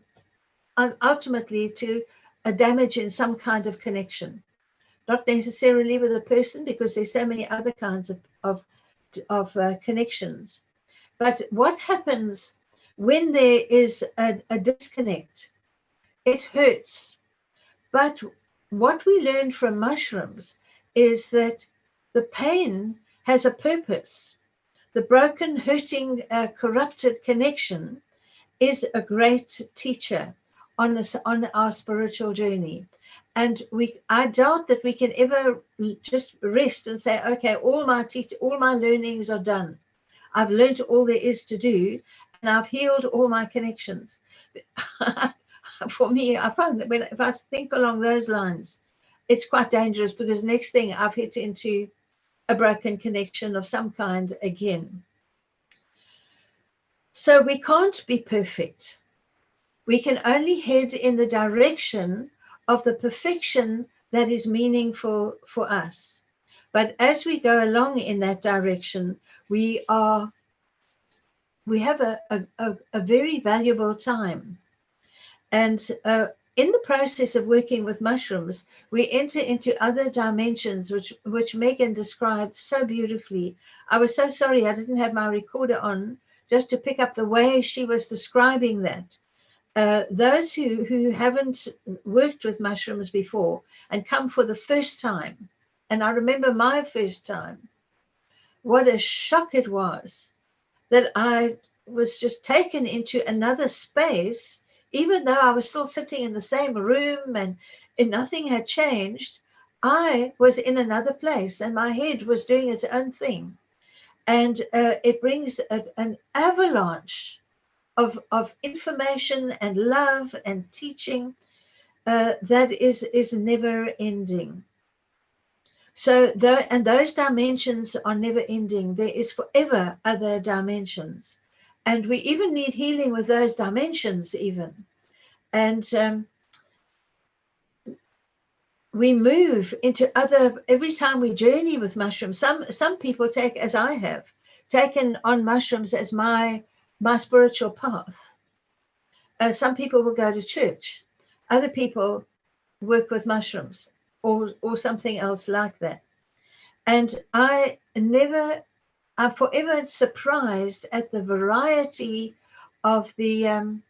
ultimately to a damage in some kind of connection. Not necessarily with a person, because there's so many other kinds of connections. But what happens when there is a disconnect? It hurts. But what we learned from mushrooms is that the pain has a purpose. The broken, hurting, corrupted connection is a great teacher on our spiritual journey. And I doubt that we can ever just rest and say, okay, all my learnings are done. I've learned all there is to do, and I've healed all my connections. For me, I find that if I think along those lines, it's quite dangerous, because next thing I've hit into a broken connection of some kind again. So we can't be perfect. We can only head in the direction of the perfection that is meaningful for us. But as we go along in that direction, we have a very valuable time. And in the process of working with mushrooms, we enter into other dimensions, which Megan described so beautifully. I was so sorry I didn't have my recorder on just to pick up the way she was describing that. Those who haven't worked with mushrooms before and come for the first time, and I remember my first time, what a shock it was that I was just taken into another space, even though I was still sitting in the same room and nothing had changed. I was in another place and my head was doing its own thing. And it brings an avalanche of information and love and teaching that is never ending. So those dimensions are never ending. There is forever other dimensions, and we even need healing with those dimensions even. And we move into other every time we journey with mushrooms. Some people take, as I have taken on mushrooms as my spiritual path. Some people will go to church. Other people work with mushrooms or something else like that. And I'm forever surprised at the variety of the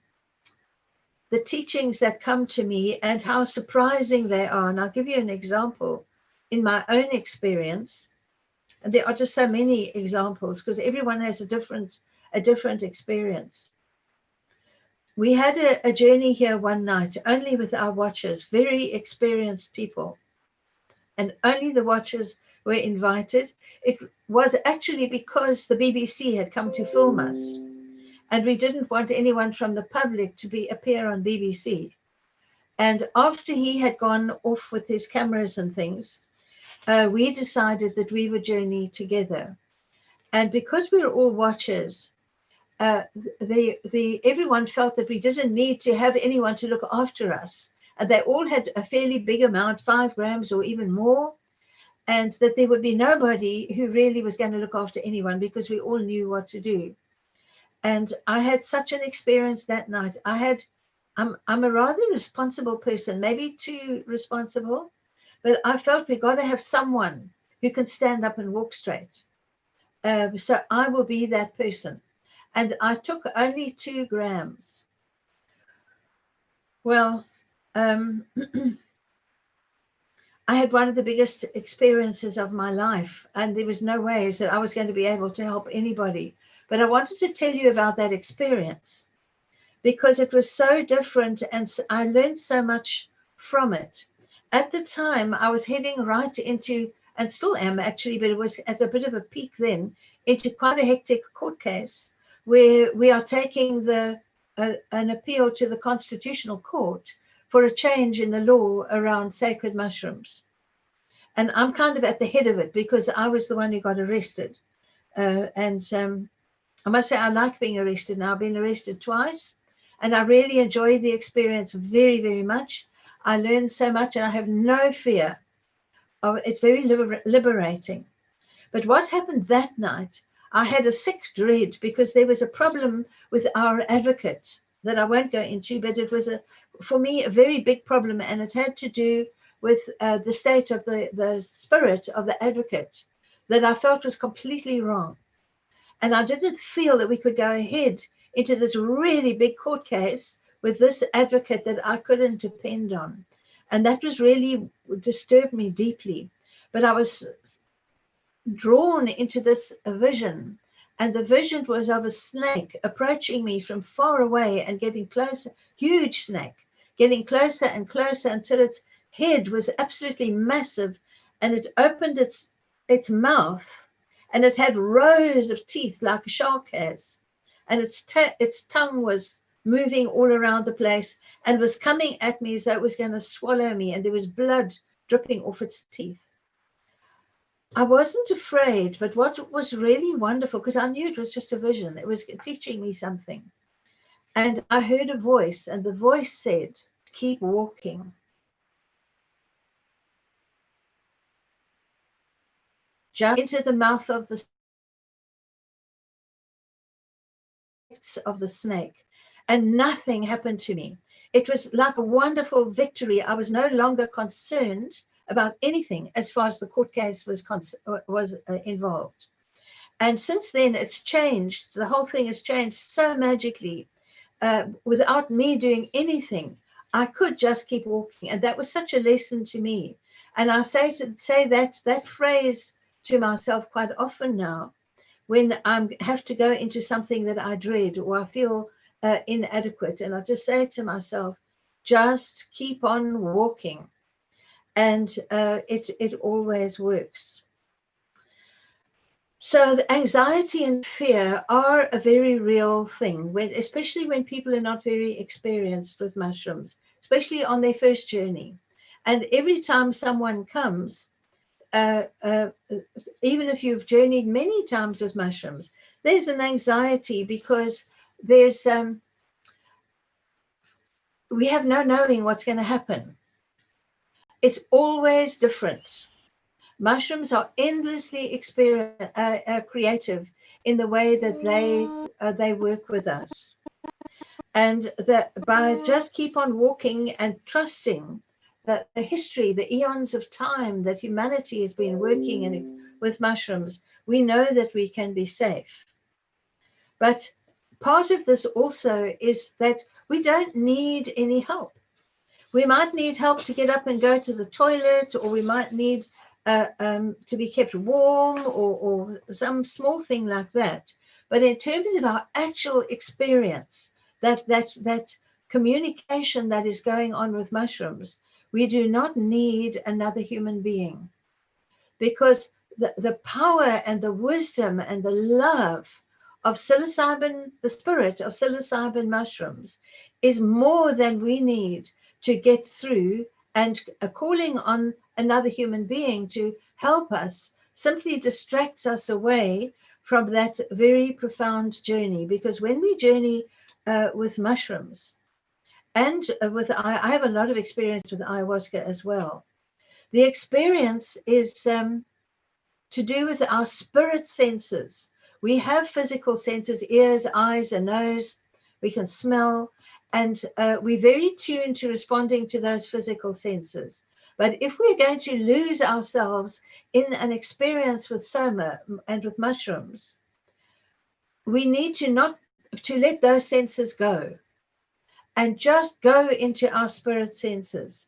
teachings that come to me and how surprising they are. And I'll give you an example in my own experience. And there are just so many examples because everyone has a different experience. We had a journey here one night, only with our watchers, very experienced people. And only the watchers were invited. It was actually because the BBC had come to film us. And we didn't want anyone from the public to appear on BBC. And after he had gone off with his cameras and things, we decided that we would journey together. And because we were all watchers, everyone felt that we didn't need to have anyone to look after us. And they all had a fairly big amount, 5 grams or even more, and that there would be nobody who really was going to look after anyone because we all knew what to do. And I had such an experience that night. I'm a rather responsible person, maybe too responsible, but I felt we got to have someone who can stand up and walk straight. So I will be that person. And I took only 2 grams. Well, I had one of the biggest experiences of my life, and there was no ways that I was going to be able to help anybody. But I wanted to tell you about that experience because it was so different, and I learned so much from it. At the time, I was heading right into, and still am actually, but it was at a bit of a peak then, into quite a hectic court case where we are taking an appeal to the Constitutional Court for a change in the law around sacred mushrooms. And I'm kind of at the head of it because I was the one who got arrested. I must say I like being arrested now. I've been arrested twice, and I really enjoy the experience very, very much. I learned so much, and I have no fear. It's very liberating. But what happened that night, I had a sick dread because there was a problem with our advocate that I won't go into, but it was, for me, a very big problem, and it had to do with the state of the spirit of the advocate that I felt was completely wrong. And I didn't feel that we could go ahead into this really big court case with this advocate that I couldn't depend on. And that was really disturbed me deeply. But I was drawn into this vision. And the vision was of a snake approaching me from far away and getting closer, huge snake. getting closer and closer until its head was absolutely massive, and it opened its mouth, and it had rows of teeth like a shark has, and its tongue was moving all around the place and was coming at me as though it was going to swallow me, and there was blood dripping off its teeth. I wasn't afraid, but what was really wonderful, because I knew it was just a vision, it was teaching me something. And I heard a voice, and the voice said, keep walking. Just into the mouth of the snake, and nothing happened to me. It was like a wonderful victory. I was no longer concerned about anything as far as the court case was involved. And since then, it's changed. The whole thing has changed so magically. Without me doing anything, I could just keep walking, and that was such a lesson to me. And I say that phrase to myself quite often now, when I have to go into something that I dread or I feel inadequate, and I just say to myself, just keep on walking, and it always works. So the anxiety and fear are a very real thing, especially when people are not very experienced with mushrooms, especially on their first journey. And every time someone comes, even if you've journeyed many times with mushrooms, there's an anxiety because there's we have no knowing what's going to happen. It's always different. Mushrooms are endlessly creative in the way that they work with us, and that by just keep on walking and trusting that the history, the eons of time that humanity has been working with mushrooms, we know that we can be safe. But part of this also is that we don't need any help. We might need help to get up and go to the toilet, or we might need to be kept warm, or some small thing like that. But in terms of our actual experience, that communication that is going on with mushrooms, we do not need another human being, because the power and the wisdom and the love of psilocybin, the spirit of psilocybin mushrooms, is more than we need to get through, and calling on another human being to help us simply distracts us away from that very profound journey. Because when we journey with mushrooms, and I have a lot of experience with ayahuasca as well, the experience is to do with our spirit senses. We have physical senses, ears, eyes, a nose, we can smell, and we're very tuned to responding to those physical senses. But if we're going to lose ourselves in an experience with soma and with mushrooms, we need to let those senses go and just go into our spirit senses.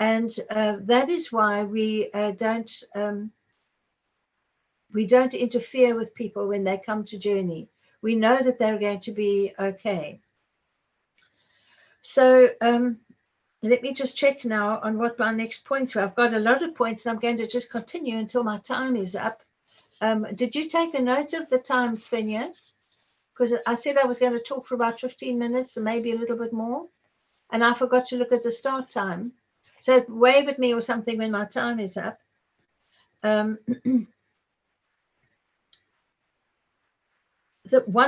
And that is why we don't interfere with people when they come to journey. We know that they're going to be okay. So let me just check now on what my next points were. I've got a lot of points, and I'm going to just continue until my time is up. Did you take a note of the time, Svenja? Because I said I was going to talk for about 15 minutes and maybe a little bit more, and I forgot to look at the start time. So wave at me or something when my time is up. One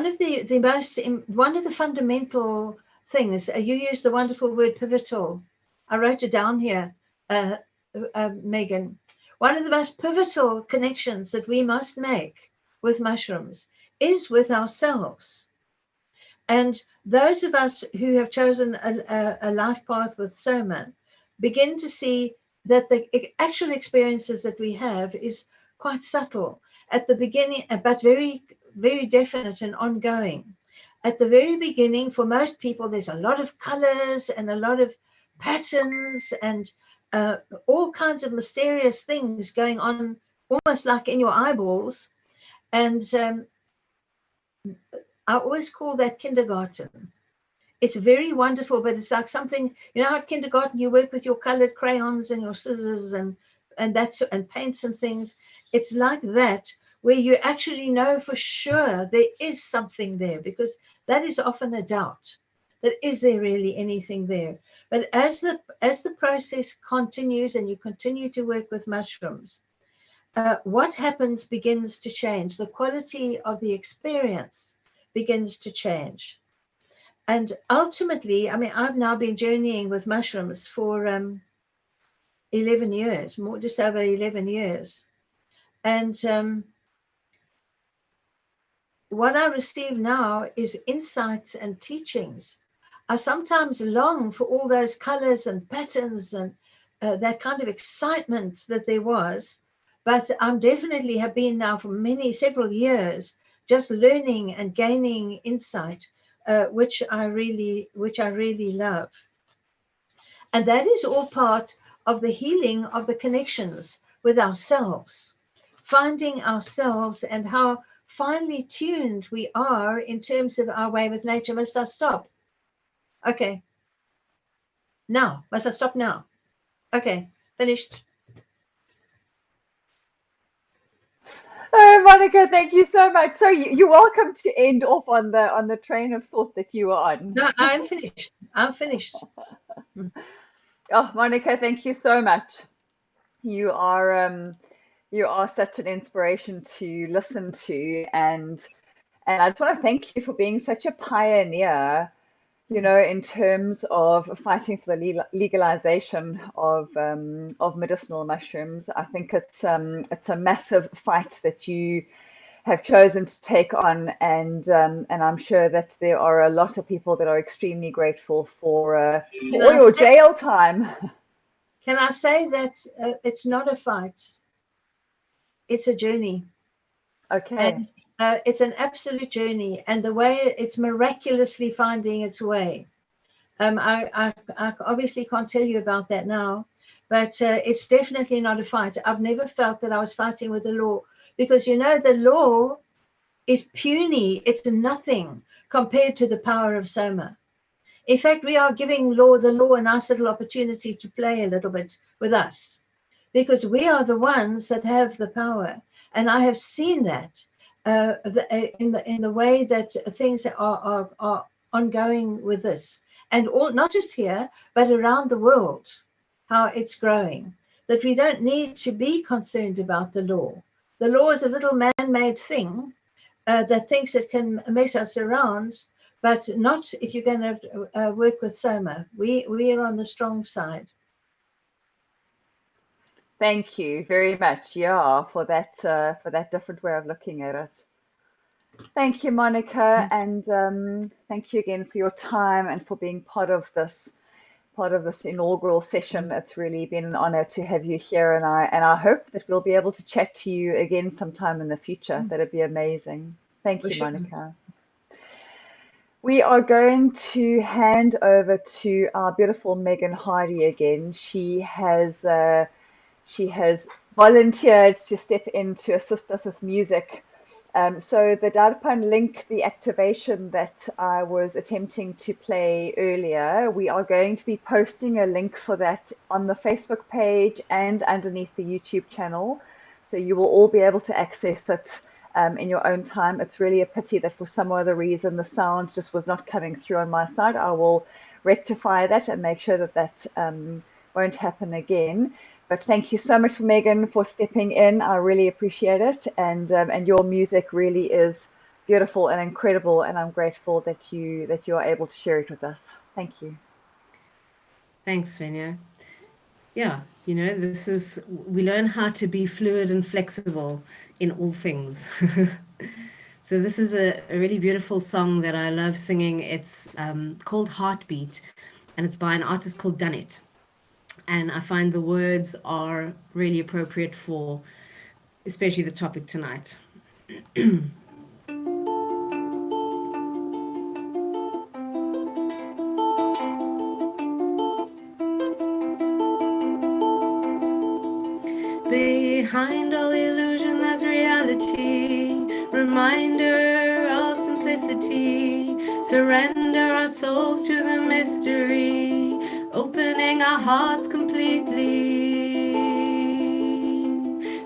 of the fundamental things, you used the wonderful word pivotal. I wrote it down here, Megan. One of the most pivotal connections that we must make with mushrooms is with ourselves. And those of us who have chosen a life path with soma begin to see that the actual experiences that we have is quite subtle at the beginning, but very, very definite and ongoing. At the very beginning, for most people, there's a lot of colors and a lot of patterns and all kinds of mysterious things going on, almost like in your eyeballs. And I always call that kindergarten. It's very wonderful, but it's like something, you know, at kindergarten you work with your colored crayons and your scissors and paints and things. It's like that, where you actually know for sure there is something there, because that is often a doubt. That is there really anything there? But as the process continues and you continue to work with mushrooms, what happens begins to change. The quality of the experience begins to change. And ultimately, I mean, I've now been journeying with mushrooms for 11 years, more, just over 11 years. And what I receive now is insights and teachings. I sometimes long for all those colors and patterns and that kind of excitement that there was. But I'm definitely have been now for several years, just learning and gaining insight, which I really love. And that is all part of the healing of the connections with ourselves, finding ourselves and how finely tuned we are in terms of our way with nature. Must I stop? Okay. Now. Must I stop now? Okay. Finished. Oh, Monica, thank you so much. So you're welcome to end off on the train of thought that you were on. No, I'm finished. I'm finished. Oh, Monica, thank you so much. You are such an inspiration to listen to, and I just want to thank you for being such a pioneer, you know, in terms of fighting for the legalization of medicinal mushrooms. I think it's a massive fight that you have chosen to take on, and I'm sure that there are a lot of people that are extremely grateful for all your jail time. Can I say that it's not a fight? It's a journey. Okay. And it's an absolute journey. And the way it's miraculously finding its way. I obviously can't tell you about that now, but it's definitely not a fight. I've never felt that I was fighting with the law, because, you know, the law is puny. It's nothing compared to the power of Soma. In fact, we are giving the law a nice little opportunity to play a little bit with us, because we are the ones that have the power. And I have seen that in the way that things are ongoing with this, and all, not just here, but around the world, how it's growing, that we don't need to be concerned about the law. The law is a little man-made thing that thinks it can mess us around, but not if you're going to work with Soma. We are on the strong side. Thank you very much, yeah, for that different way of looking at it. Thank you, Monica, and thank you again for your time and for being part of this inaugural session. It's really been an honor to have you here, and I hope that we'll be able to chat to you again sometime in the future. That'd be amazing. Thank you, Monica. We are going to hand over to our beautiful Megan Hardy again. She has volunteered to step in to assist us with music. So the Darpan link, the activation that I was attempting to play earlier, we are going to be posting a link for that on the Facebook page and underneath the YouTube channel. So you will all be able to access it in your own time. It's really a pity that for some other reason the sound just was not coming through on my side. I will rectify that and make sure that that won't happen again. But thank you so much for Megan for stepping in. I really appreciate it, and your music really is beautiful and incredible, and I'm grateful that you are able to share it with us. Thank you. Thanks, Venya. Yeah, you know, we learn how to be fluid and flexible in all things. So this is a really beautiful song that I love singing. It's called Heartbeat, and it's by an artist called Dunnet. And I find the words are really appropriate for especially the topic tonight. Behind all illusion, there's reality. Reminder of simplicity. Surrender. surrender our souls to the mystery, opening our hearts completely.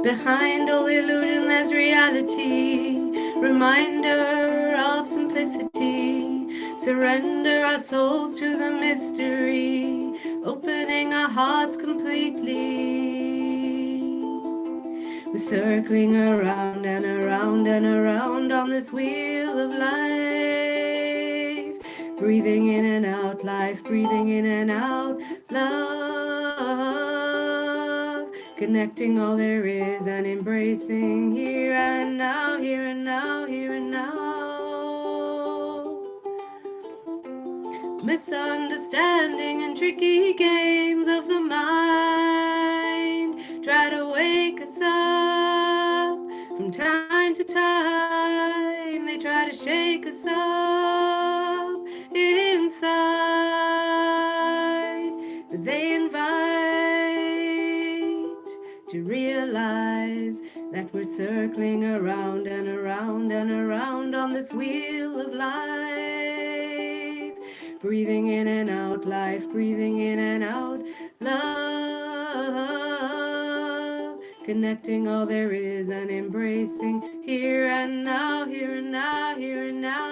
Behind all illusion there's reality, reminder of simplicity. Surrender our souls to the mystery, opening our hearts completely. We're circling around and around and around on this wheel of life, breathing in and out life, breathing in and out love, connecting all there is and embracing here and now, here and now, here and now. Misunderstanding and tricky games of the mind try to wake us up from time to time. They try to shake us up inside, but they invite to realize that we're circling around and around and around on this wheel of life, breathing in and out life, breathing in and out love, connecting all there is and embracing here and now, here and now, here and now.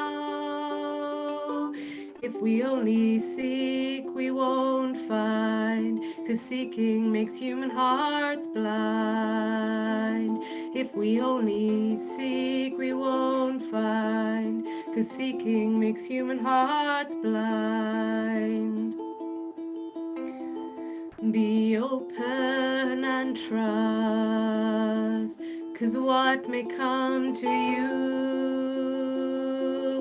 If we only seek, we won't find, 'cause seeking makes human hearts blind. If we only seek, we won't find, 'cause seeking makes human hearts blind. Be open and trust, 'cause what may come to you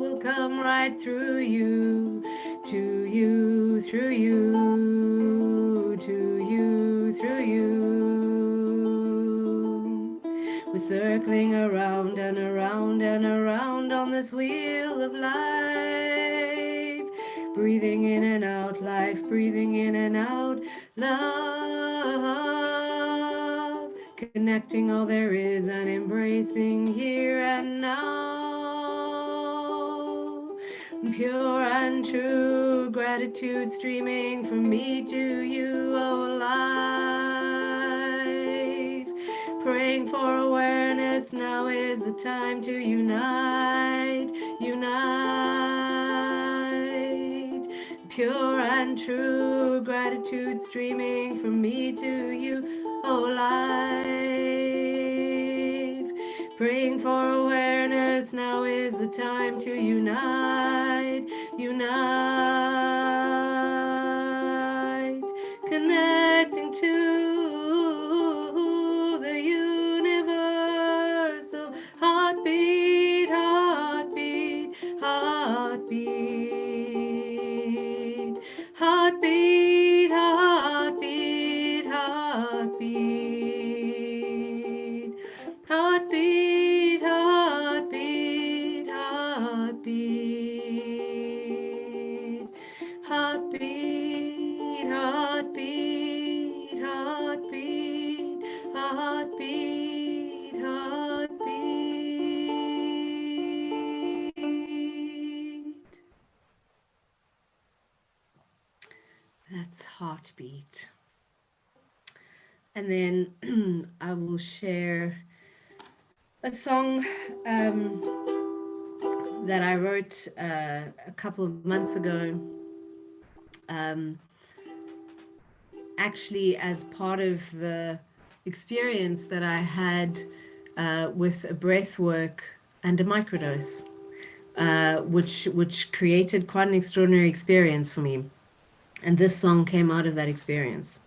will come right through you, to you, through you, to you, through you. We're circling around and around and around on this wheel of life, breathing in and out life, breathing in and out love, connecting all there is and embracing here and now. Pure and true gratitude streaming from me to you, oh life. Praying for awareness, now is the time to unite, unite. Pure and true gratitude streaming from me to you, oh life. Praying for awareness, now is the time to unite, unite. Connecting to the universal heartbeat, heartbeat, heartbeat, heartbeat, heartbeat, heartbeat, heartbeat, heartbeat, heartbeat, heartbeat, heartbeat, heartbeat, heartbeat, heartbeat. That's heartbeat. And then I will share a song that I wrote a couple of months ago, actually as part of the experience that I had with a breath work and a microdose, which created quite an extraordinary experience for me. And this song came out of that experience.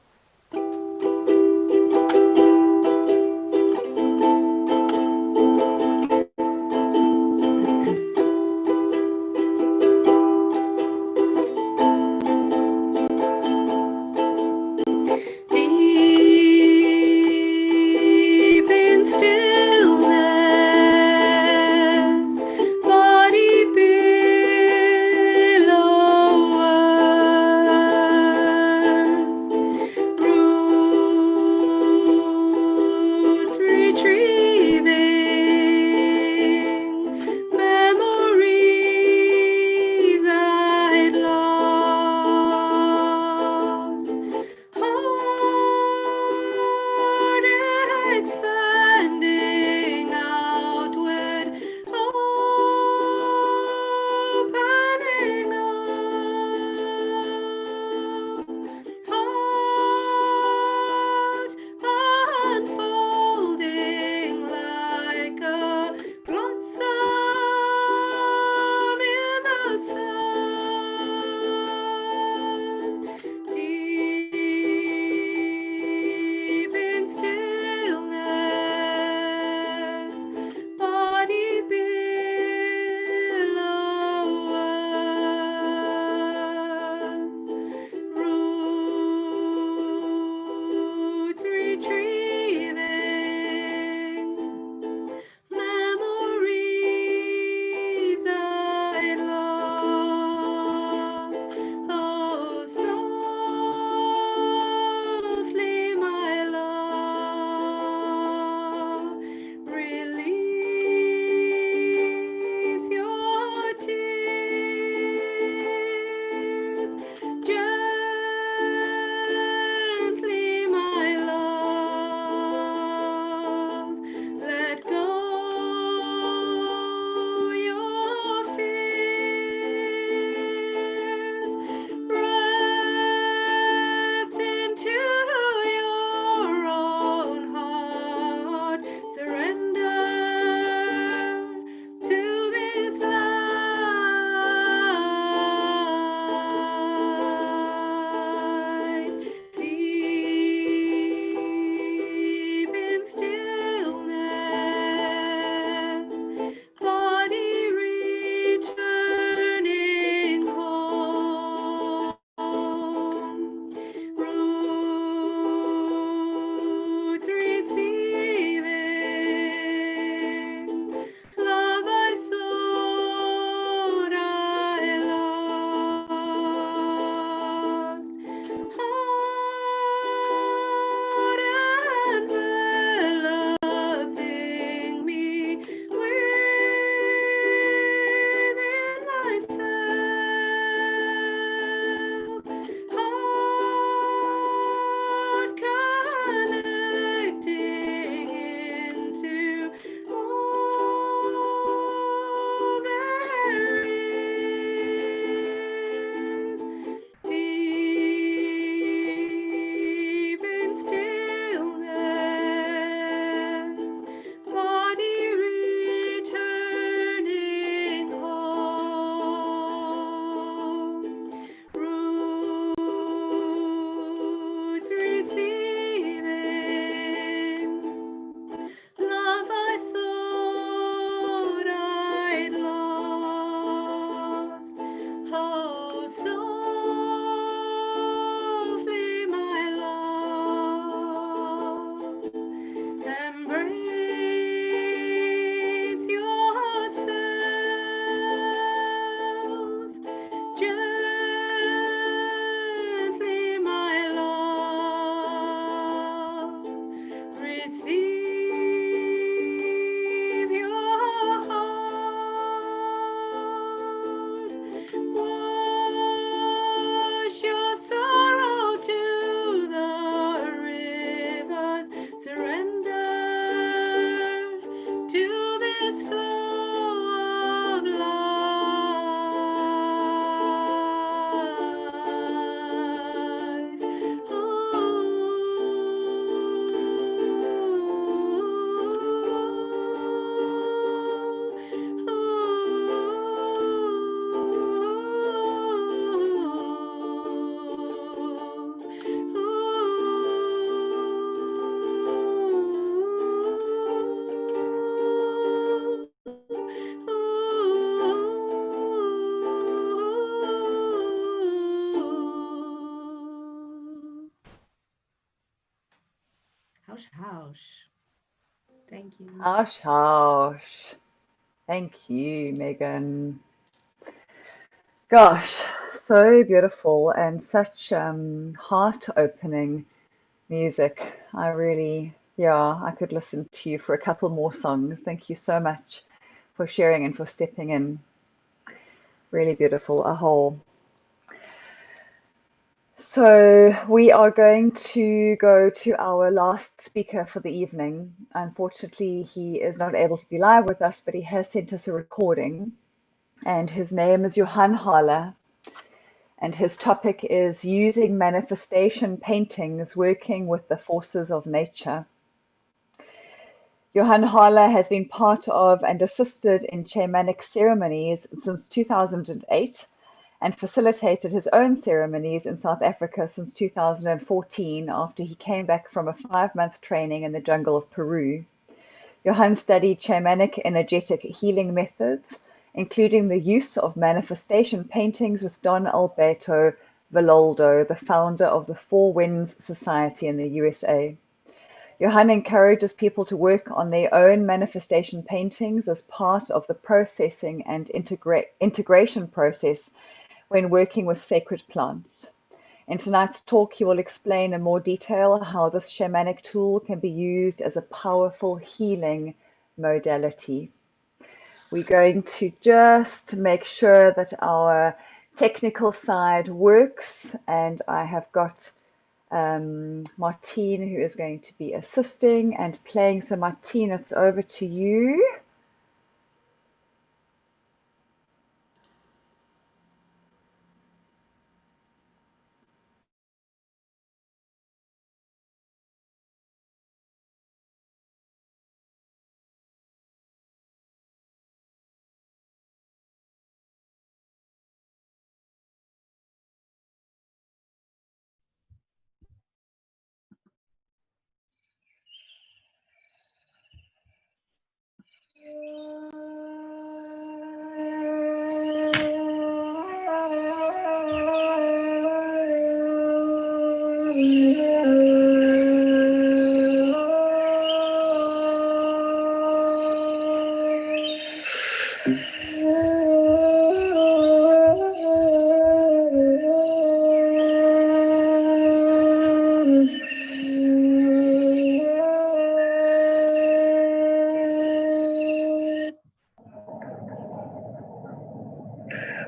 Hausch, Hausch. Thank you. Harsh, harsh. Thank you, Megan. Gosh, so beautiful and such heart-opening music. I really, yeah, I could listen to you for a couple more songs. Thank you so much for sharing and for stepping in. Really beautiful, a whole. So we are going to go to our last speaker for the evening. Unfortunately, he is not able to be live with us, but he has sent us a recording, and his name is Johan Harlaar, and his topic is using manifestation paintings, working with the forces of nature. Johan Harlaar has been part of and assisted in shamanic ceremonies since 2008 and facilitated his own ceremonies in South Africa since 2014 after he came back from a 5-month training in the jungle of Peru. Johan studied shamanic energetic healing methods, including the use of manifestation paintings with Don Alberto Villoldo, the founder of the Four Winds Society in the USA. Johan encourages people to work on their own manifestation paintings as part of the processing and integration process when working with sacred plants. In tonight's talk, he will explain in more detail how this shamanic tool can be used as a powerful healing modality. We're going to just make sure that our technical side works, and I have got Martine, who is going to be assisting and playing. So Martine, it's over to you.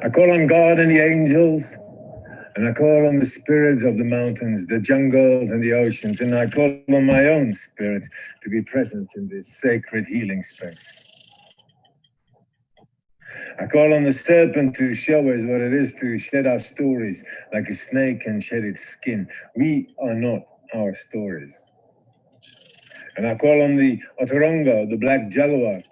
I call on God and the angels, and I call on the spirits of the mountains, the jungles and the oceans, and I call on my own spirit to be present in this sacred healing space. I call on the serpent to show us what it is to shed our stories like a snake can shed its skin. We are not our stories. And I call on the otorongo, the black jaguar,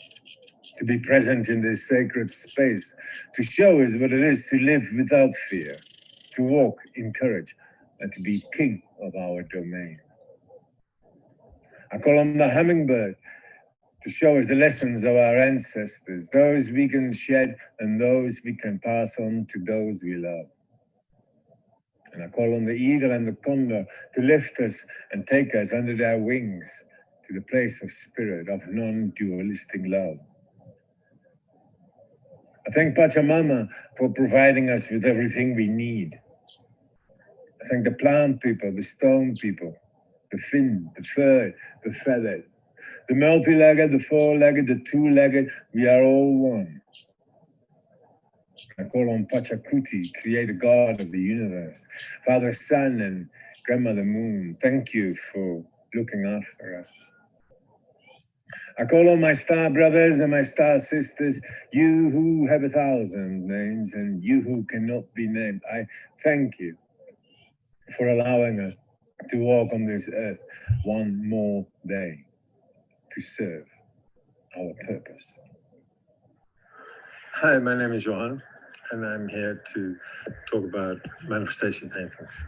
to be present in this sacred space, to show us what it is to live without fear, to walk in courage, and to be king of our domain. I call on the hummingbird to show us the lessons of our ancestors, those we can shed and those we can pass on to those we love. And I call on the eagle and the condor to lift us and take us under their wings to the place of spirit, of non-dualistic love. I thank Pachamama for providing us with everything we need. I thank the plant people, the stone people, the fin, the fur, the feather, the multi-legged, the four-legged, the two-legged. We are all one. I call on Pachacuti, creator God of the universe, Father Sun and Grandmother Moon. Thank you for looking after us. I call on my star brothers and my star sisters, you who have 1,000 names and you who cannot be named. I thank you for allowing us to walk on this earth one more day to serve our purpose. Hi, my name is Johan, and I'm here to talk about manifestation paintings.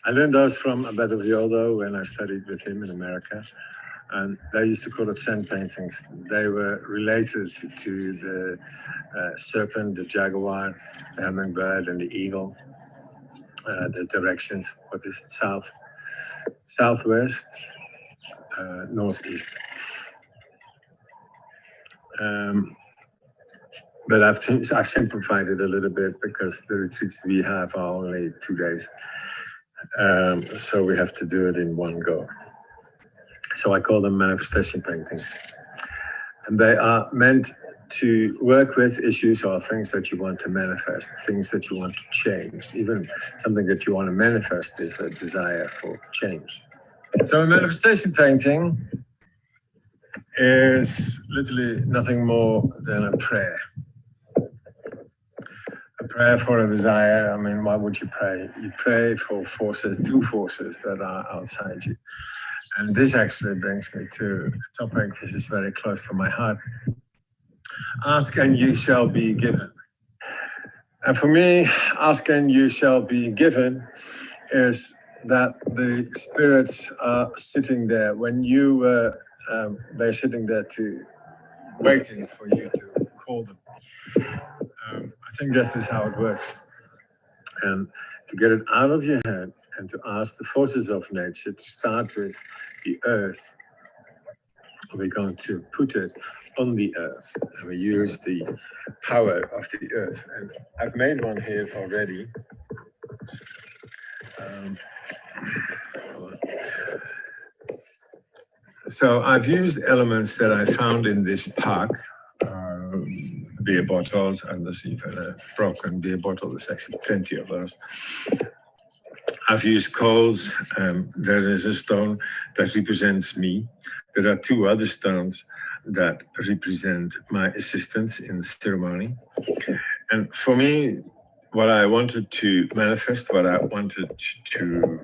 I learned those from Abed of Yodo when I studied with him in America. And they used to call it sand paintings. They were related to the serpent, the jaguar, the hummingbird, and the eagle, the directions, what is it, south. southwest, northeast. But I've simplified it a little bit because the retreats we have are only 2 days. So we have to do it in one go. So I call them manifestation paintings. And they are meant to work with issues or things that you want to manifest, things that you want to change. Even something that you want to manifest is a desire for change. So a manifestation painting is literally nothing more than a prayer. A prayer for a desire. I mean, why would you pray? You pray for forces, two forces that are outside you. And this actually brings me to a topic which is very close to my heart. Ask and you shall be given. And for me, ask and you shall be given is that the spirits are sitting there when you were, they're sitting there waiting for you to call them. I think this is how it works. And to get it out of your head and to ask the forces of nature to start with the earth, we're going to put it on the earth and we use the power of the earth. And I've made one here already. So I've used elements that I found in this park, beer bottles, and there's even a broken beer bottle. There's actually plenty of those. I've used coals. There is a stone that represents me. There are two other stones that represent my assistants in the ceremony. And for me, what I wanted to manifest, what I wanted to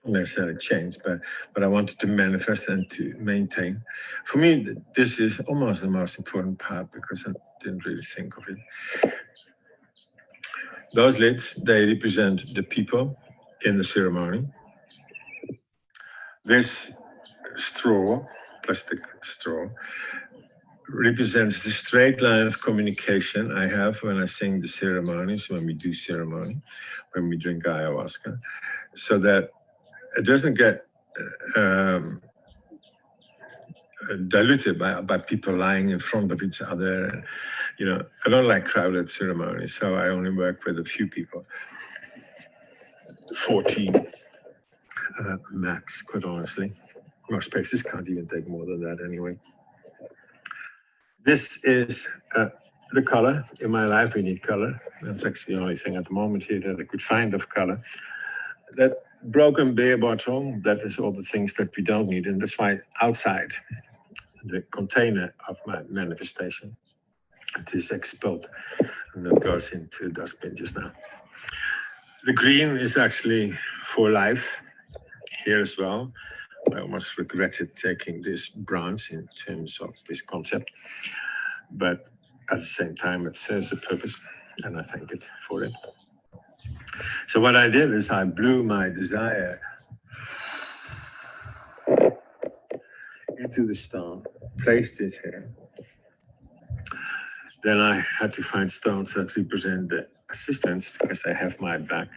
not necessarily change, but what I wanted to manifest and to maintain. For me, this is almost the most important part because I didn't really think of it. Those lids, they represent the people in the ceremony. This straw, plastic straw, represents the straight line of communication I have when I sing the ceremonies, when we do ceremony, when we drink ayahuasca, so that it doesn't get diluted by people lying in front of each other. And, you know, I don't like crowded ceremonies, so I only work with a few people. 14 max, quite honestly. Most places can't even take more than that anyway. This is the color. In my life, we need color. That's actually the only thing at the moment here that I could find of color. That broken beer bottle, that is all the things that we don't need. And that's why outside the container of my manifestation, it is expelled. And that goes into the dustbin just now. The green is actually for life here as well. I almost regretted taking this branch in terms of this concept, but at the same time, it serves a purpose, and I thank it for it. So what I did is I blew my desire into the stone, placed it here. Then I had to find stones that represent the assistants because they have my back.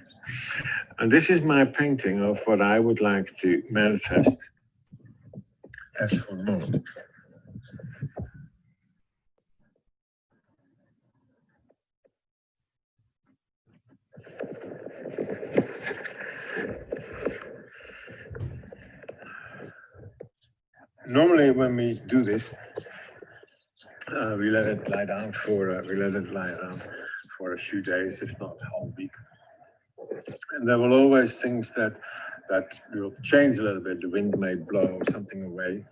And this is my painting of what I would like to manifest as for the moment. Normally, when we do this, we let it lie down for a few days, if not a whole week. And there will always things that will change a little bit. The wind may blow something away.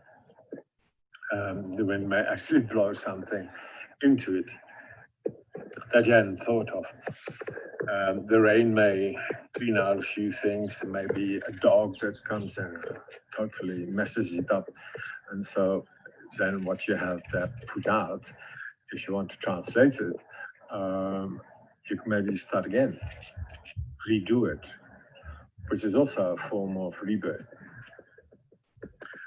The wind may actually blow something into it that you hadn't thought of. The rain may clean out a few things. There may be a dog that comes and totally messes it up. And so then what you have that put out, if you want to translate it, you can maybe start again, redo it, which is also a form of rebirth.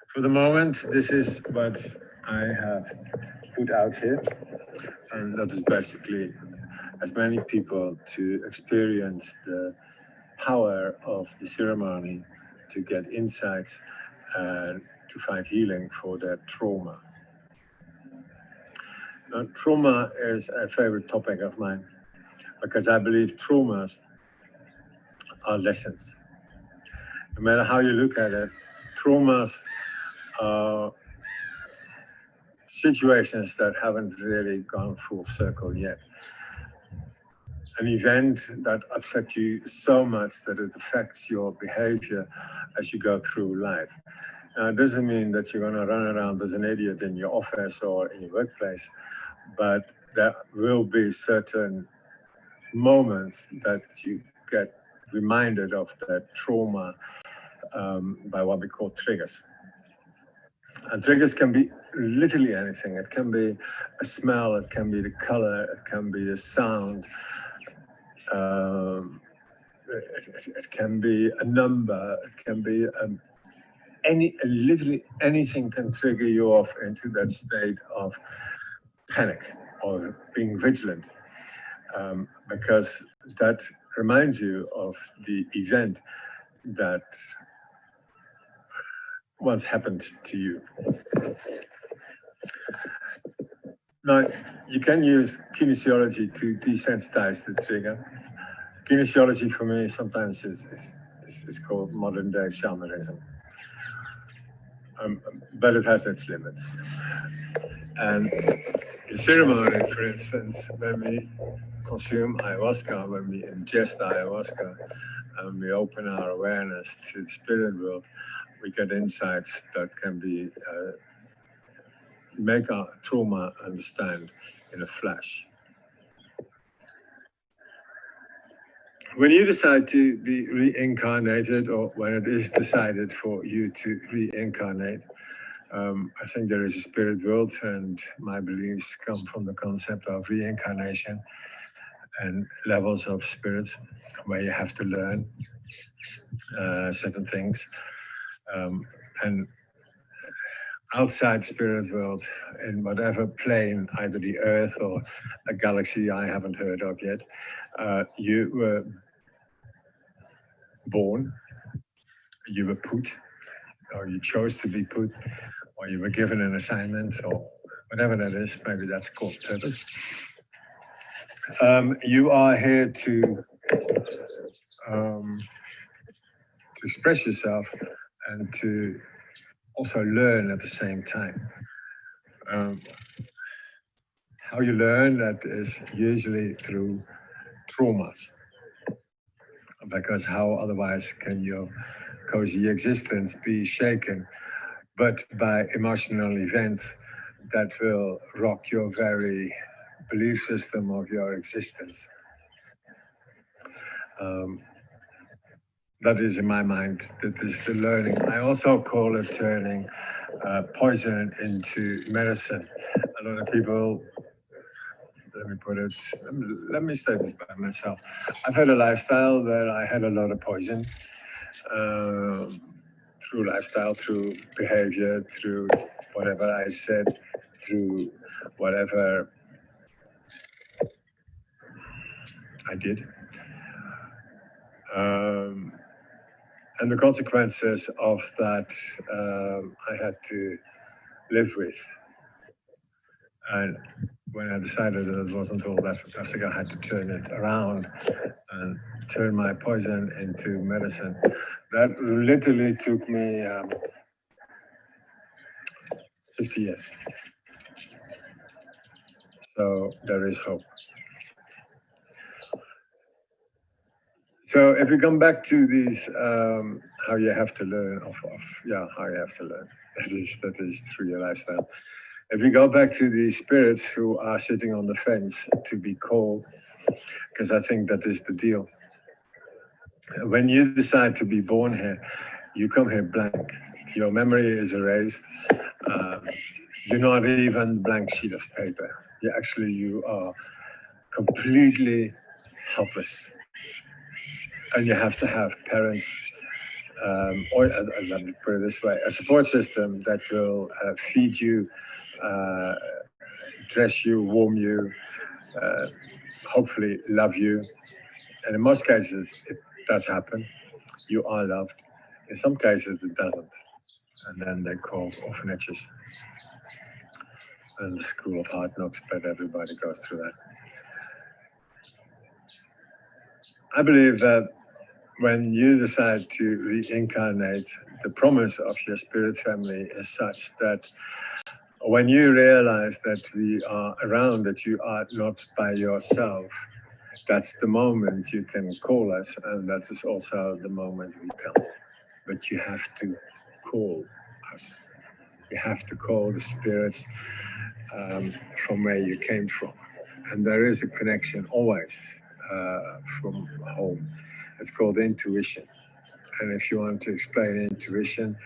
For the moment, this is what I have put out here, and that is basically as many people to experience the power of the ceremony to get insights and to find healing for their trauma. Now, trauma is a favorite topic of mine because I believe traumas are lessons. No matter how you look at it, traumas are situations that haven't really gone full circle yet. An event that upset you so much that it affects your behavior as you go through life. Now, it doesn't mean that you're going to run around as an idiot in your office or in your workplace, but there will be certain moments that you get reminded of that trauma by what we call triggers. And triggers can be literally anything. It can be a smell, it can be the color, it can be a sound, it can be a number, it can be literally anything can trigger you off into that state of panic or being vigilant, because that reminds you of the event that once happened to you. Now, you can use kinesiology to desensitize the trigger. Kinesiology for me sometimes is called modern day shamanism, but it has its limits. And in ceremony, for instance, when we consume ayahuasca, when we ingest ayahuasca, and we open our awareness to the spirit world, we get insights that can be make our trauma understand in a flash. When you decide to be reincarnated, or when it is decided for you to reincarnate, I think there is a spirit world, and my beliefs come from the concept of reincarnation and levels of spirits where you have to learn certain things. And outside spirit world, in whatever plane, either the earth or a galaxy I haven't heard of yet, you were born, you were put, or you chose to be put, or you were given an assignment, or whatever that is. Maybe that's called purpose. You are here to express yourself and to also learn at the same time. How you learn, that is usually through traumas, because how otherwise can your cozy existence be shaken but by emotional events that will rock your very belief system of your existence. That is, in my mind, that is the learning. I also call it turning poison into medicine. A lot of people, let me say this by myself. I've had a lifestyle where I had a lot of poison, through lifestyle, through behavior, through whatever I said, through whatever I did. And the consequences of that I had to live with. And when I decided that it wasn't all that fantastic, I had to turn it around and turn my poison into medicine. That literally took me 50 years. So there is hope. So if we come back to these, how you have to learn, how you have to learn, that is through your lifestyle. If we go back to the spirits who are sitting on the fence to be called, because I think that is the deal. When you decide to be born here, you come here blank. Your memory is erased. You're not even blank sheet of paper. You are completely helpless. And you have to have parents, or let me put it this way, a support system that will feed you, dress you, warm you, hopefully love you. And in most cases, it does happen. You are loved. In some cases it doesn't. And then they call orphanages and the school of hard knocks, but everybody goes through that. I believe that when you decide to reincarnate, the promise of your spirit family is such that when you realize that we are around, that you are not by yourself, that's the moment you can call us, and that is also the moment we come. But you have to call us. You have to call the spirits from where you came from. And there is a connection always from home. It's called intuition. And if you want to explain intuition,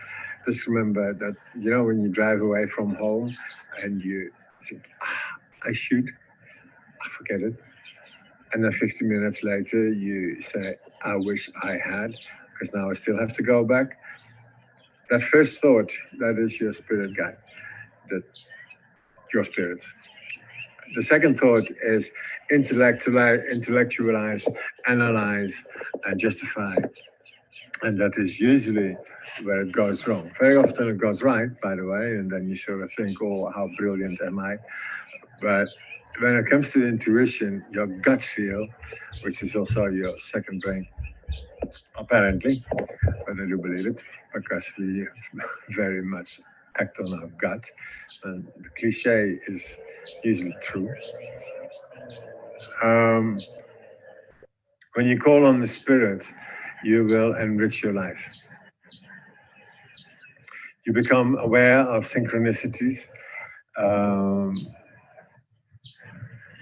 just remember that, you know, when you drive away from home and you think, I should, forget it. And then 50 minutes later, you say, I wish I had, because now I still have to go back. That first thought, that is your spirit guide, that's your spirits. The second thought is intellectualize, analyze, and justify. And that is usually where it goes wrong. Very often it goes right, by the way, and then you sort of think, oh, how brilliant am I? But when it comes to intuition, your gut feel, which is also your second brain, apparently, but I do believe it, because we very much act on our gut. And the cliche is usually true. When you call on the spirit, you will enrich your life. You become aware of synchronicities.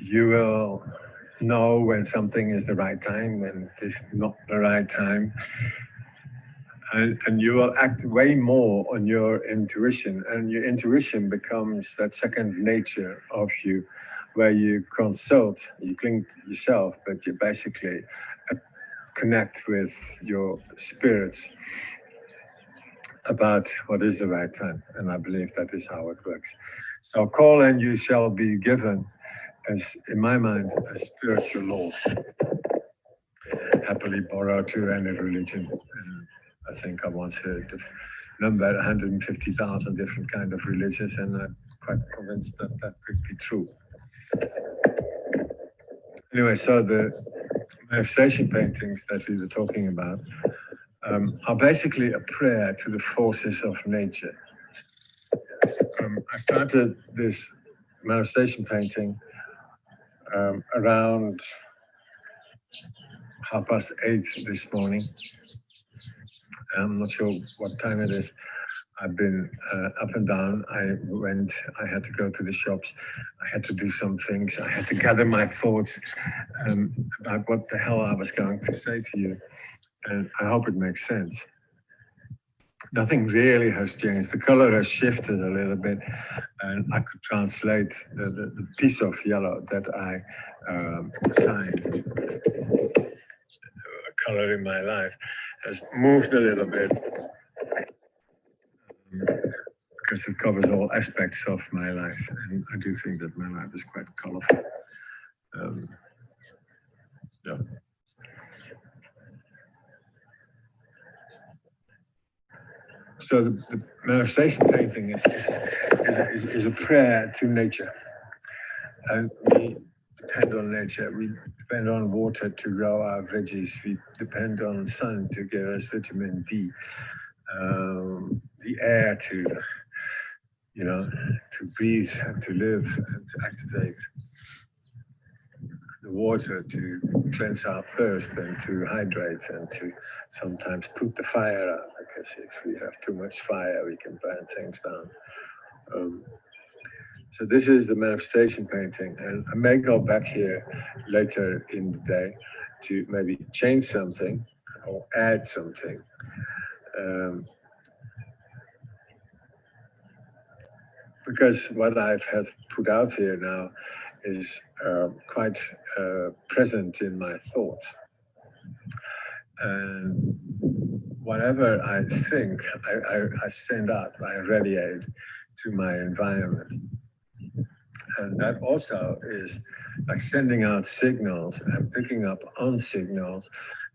You will know when something is the right time, when it is not the right time. And you will act way more on your intuition. And your intuition becomes that second nature of you, where you consult, you cling to yourself, but you basically connect with your spirits about what is the right time. And I believe that is how it works. So call and you shall be given is, in my mind, a spiritual law, happily borrowed to any religion. And I think I once heard of number 150,000 different kind of religions, and I'm quite convinced that that could be true. Anyway, so the manifestation paintings that we were talking about are basically a prayer to the forces of nature. I started this manifestation painting around 8:30 this morning. I'm not sure what time it is. I've been up and down. I had to go to the shops. I had to do some things. I had to gather my thoughts about what the hell I was going to say to you. And I hope it makes sense. Nothing really has changed. The color has shifted a little bit, and I could translate the piece of yellow that I assigned a color in my life has moved a little bit because it covers all aspects of my life, and I do think that my life is quite colorful. Yeah. So the manifestation painting is a prayer to nature, and we depend on nature. We depend on water to grow our veggies. We depend on sun to give us vitamin D, the air to, you know, to breathe and to live and to activate, the water to cleanse our thirst and to hydrate and to sometimes put the fire out, because if we have too much fire, we can burn things down. So this is the manifestation painting, and I may go back here later in the day to maybe change something or add something. Because what I've had put out here now is quite present in my thoughts. And whatever I think, I send out, I radiate to my environment. And that also is like sending out signals and picking up on signals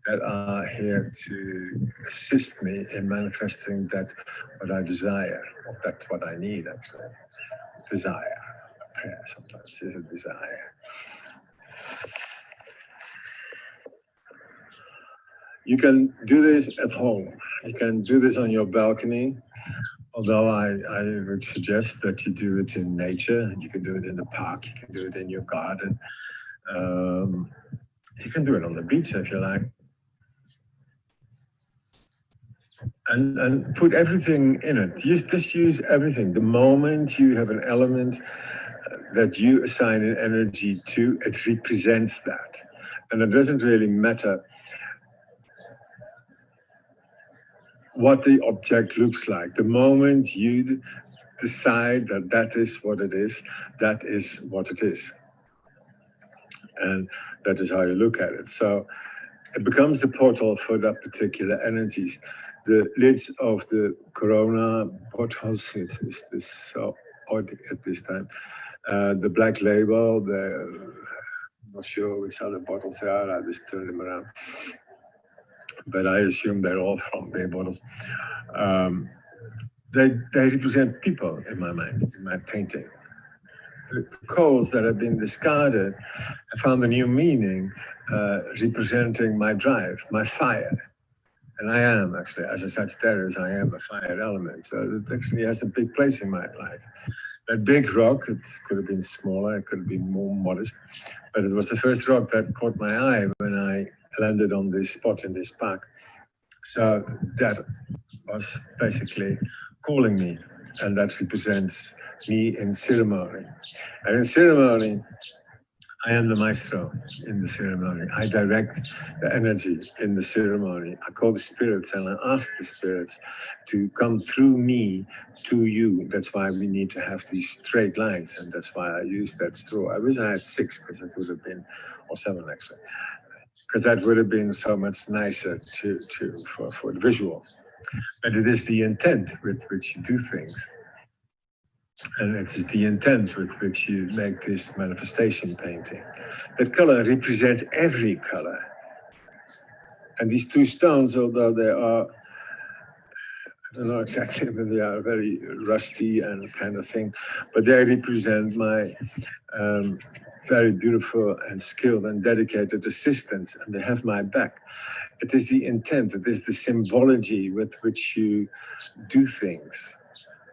that are here to assist me in manifesting that what I desire, or that what I need actually. Desire. Prayer sometimes is a desire. You can do this at home. You can do this on your balcony, although I would suggest that you do it in nature. You can do it in the park, you can do it in your garden. You can do it on the beach if you like. And put everything in it. Just use everything. The moment you have an element that you assign an energy to, it represents that. And it doesn't really matter what the object looks like. The moment you decide that that is what it is, that is what it is. And that is how you look at it. So it becomes the portal for that particular energies. The lids of the Corona bottles is this so odd at this time. The black label, I'm not sure which other bottles they are, I just turn them around. But I assume they're all from Bay bottles. They represent people in my mind, in my painting. The coals that have been discarded have found a new meaning, representing my drive, my fire. And I am actually, as a Sagittarius, I am a fire element. So it actually has a big place in my life. That big rock, it could have been smaller, it could have been more modest, but it was the first rock that caught my eye when I landed on this spot in this park. So that was basically calling me, and that represents me in ceremony. And in ceremony, I am the maestro in the ceremony. I direct the energy in the ceremony. I call the spirits and I ask the spirits to come through me to you. That's why we need to have these straight lines, and that's why I use that straw. I wish I had 6, because it would have been, or 7 actually, because that would have been so much nicer for the visual. But it is the intent with which you do things. And it is the intent with which you make this manifestation painting. That color represents every color. And these 2 stones, although they are, I don't know exactly, but they are very rusty and kind of thing, but they represent my very beautiful and skilled and dedicated assistants, and they have my back. It is the intent, it is the symbology with which you do things.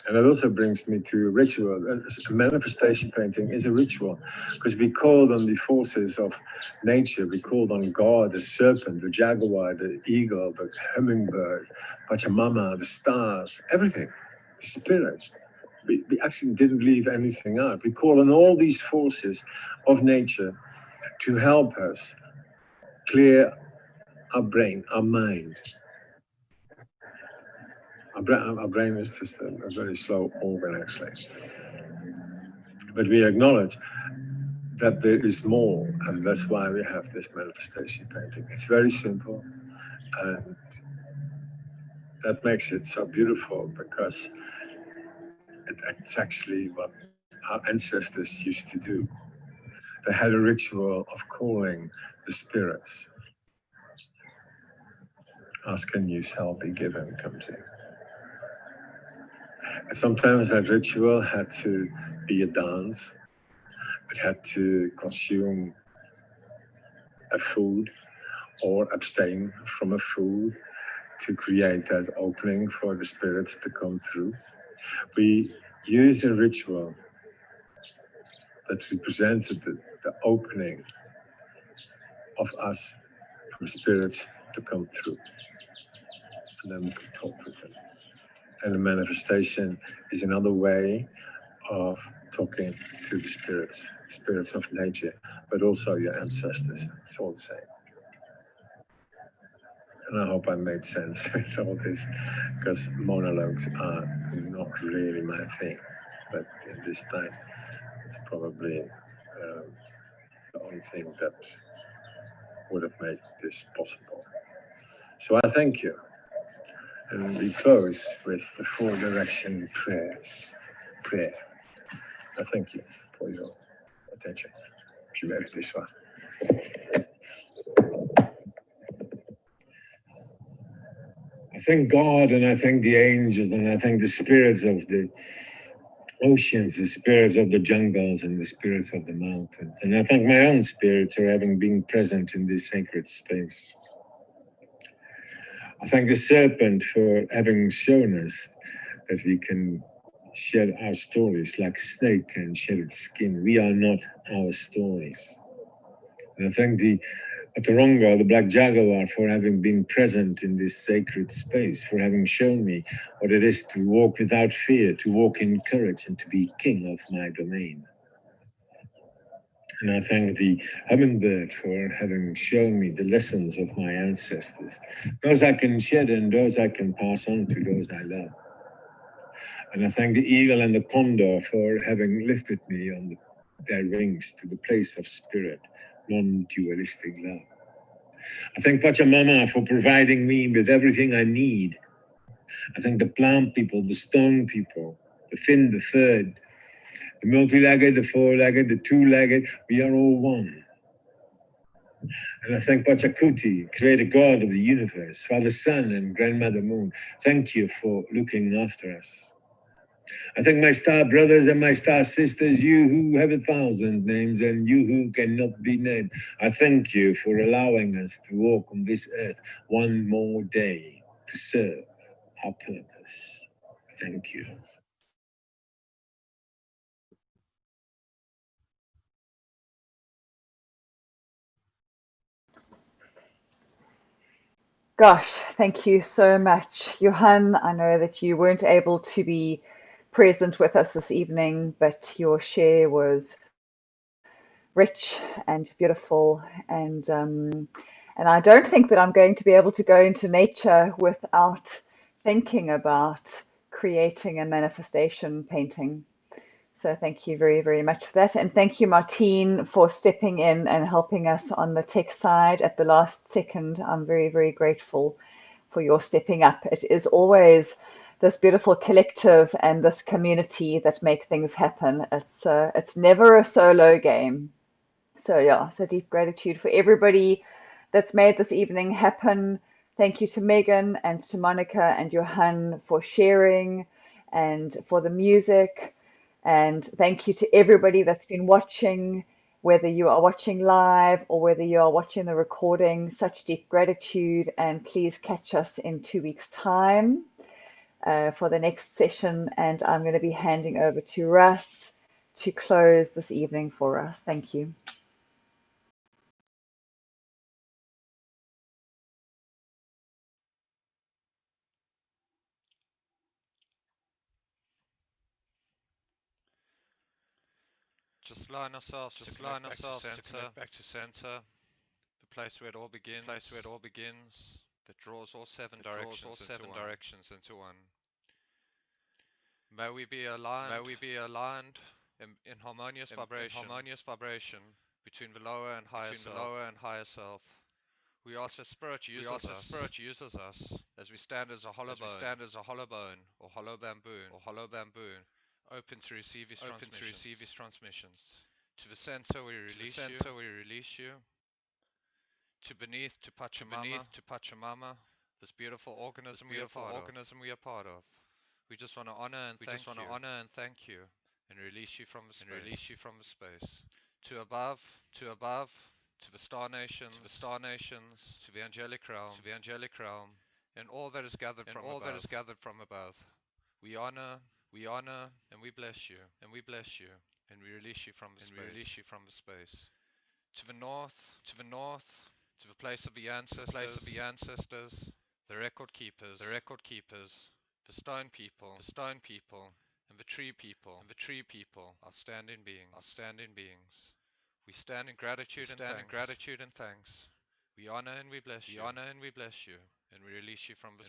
And that also brings me to ritual. A manifestation painting is a ritual, because we called on the forces of nature. We called on God, the serpent, the jaguar, the eagle, the hummingbird, Pachamama, the stars, everything, the spirits. We actually didn't leave anything out. We call on all these forces of nature to help us clear our brain, our mind. Our brain is just a very slow organ, actually. But we acknowledge that there is more, and that's why we have this manifestation painting. It's very simple, and that makes it so beautiful, because it's actually what our ancestors used to do. They had a ritual of calling the spirits. Ask and you shall be given comes in. And sometimes that ritual had to be a dance. It had to consume a food or abstain from a food to create that opening for the spirits to come through. We used a ritual that represented the opening of us for spirits to come through. And then we could talk with them. And the manifestation is another way of talking to the spirits of nature, but also your ancestors. It's all the same. And I hope I made sense with all this, because monologues are not really my thing. But in this time, it's probably the only thing that would have made this possible. So I thank you. And we close with the 4 direction prayer. I thank you for your attention. If you read this one. I thank God and I thank the angels and I thank the spirits of the oceans, the spirits of the jungles and the spirits of the mountains. And I thank my own spirit for having been present in this sacred space. I thank the serpent for having shown us that we can shed our stories like a snake can shed its skin. We are not our stories. And I thank the Otorongo, the black jaguar, for having been present in this sacred space, for having shown me what it is to walk without fear, to walk in courage, and to be king of my domain. And I thank the hummingbird for having shown me the lessons of my ancestors. Those I can shed and those I can pass on to those I love. And I thank the eagle and the condor for having lifted me on their wings to the place of spirit, non-dualistic love. I thank Pachamama for providing me with everything I need. I thank the plant people, the stone people, the fin, the third, the multi-legged, the four-legged, the two-legged. We are all one. And I thank Pachacuti, creator God of the universe, Father Sun and Grandmother Moon. Thank you for looking after us. I thank my star brothers and my star sisters, you who have 1,000 names and you who cannot be named. I thank you for allowing us to walk on this earth one more day to serve our purpose. Thank you. Gosh, thank you so much, Johan. I know that you weren't able to be present with us this evening, but your share was rich and beautiful, and I don't think that I'm going to be able to go into nature without thinking about creating a manifestation painting. So thank you very, very much for that. And thank you, Martine, for stepping in and helping us on the tech side at the last second. I'm very, very grateful for your stepping up. It is always this beautiful collective and this community that make things happen. It's never a solo game. So yeah, so deep gratitude for everybody that's made this evening happen. Thank you to Megan and to Monica and Johan for sharing and for the music. And thank you to everybody that's been watching, whether you are watching live or whether you are watching the recording. Such deep gratitude. And please catch us in 2 weeks' time for the next session. And I'm going to be handing over to Russ to close this evening for us. Thank you. Just line ourselves to connect back to center, the place where it all begins, that draws all seven directions into one. May we be aligned in harmonious vibration between the lower and higher self. We ask for spirit to use us as we stand as a hollow bone or hollow bamboo, open to receive his transmissions. To the center we release you. To beneath to Pachamama, this beautiful organism we are part of. We just want to honor and thank you and release you from the space. To above, to the star nations, to the angelic realm, and all that is gathered from above. We honor, and we bless you, and we release you from the space. To the north, to the place of the ancestors, the record keepers, the stone people, and the tree people, are standing beings. We stand in gratitude and thanks. We honor and we bless you, and we release you from the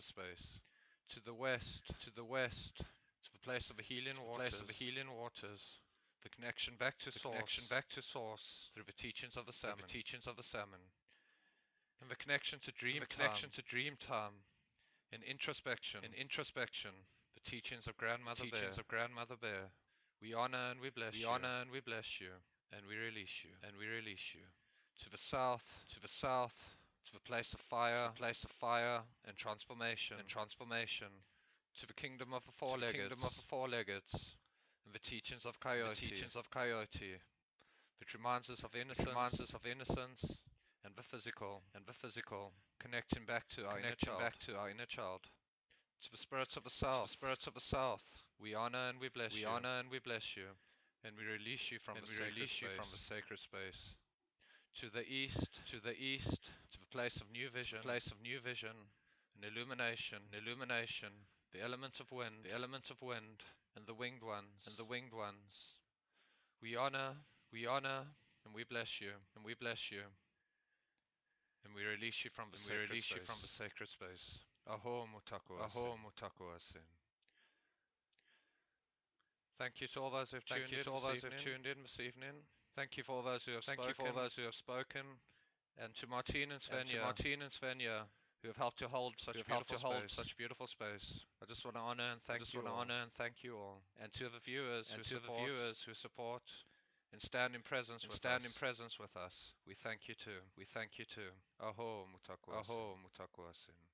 space. To the west, to the place of the healing waters, the connection back to source, through the teachings of the salmon, and the connection to dream time, in introspection, the teachings of Grandmother Bear. We honor and we bless you, and we release you, To the south, to the place of fire and transformation, to the kingdom of the four-leggeds, and the teachings of Coyote, which reminds us of innocence, and the physical, connecting back to our inner child, to the spirits of the south, we honor and we bless you, and we release you from the sacred space. To the east, to the place of new vision, and illumination, the element of wind, and the winged ones. We honor, and we bless you, and we release you from the sacred space. Aho mutaku asin. Thank you to all those who have tuned in this evening. Thank you for all those who have spoken. And to Martine and Svenja, who have helped to hold such beautiful space. I just want to honor and thank you all. And to the viewers who support and stand in presence with us. We thank you too. Aho mutaku asin.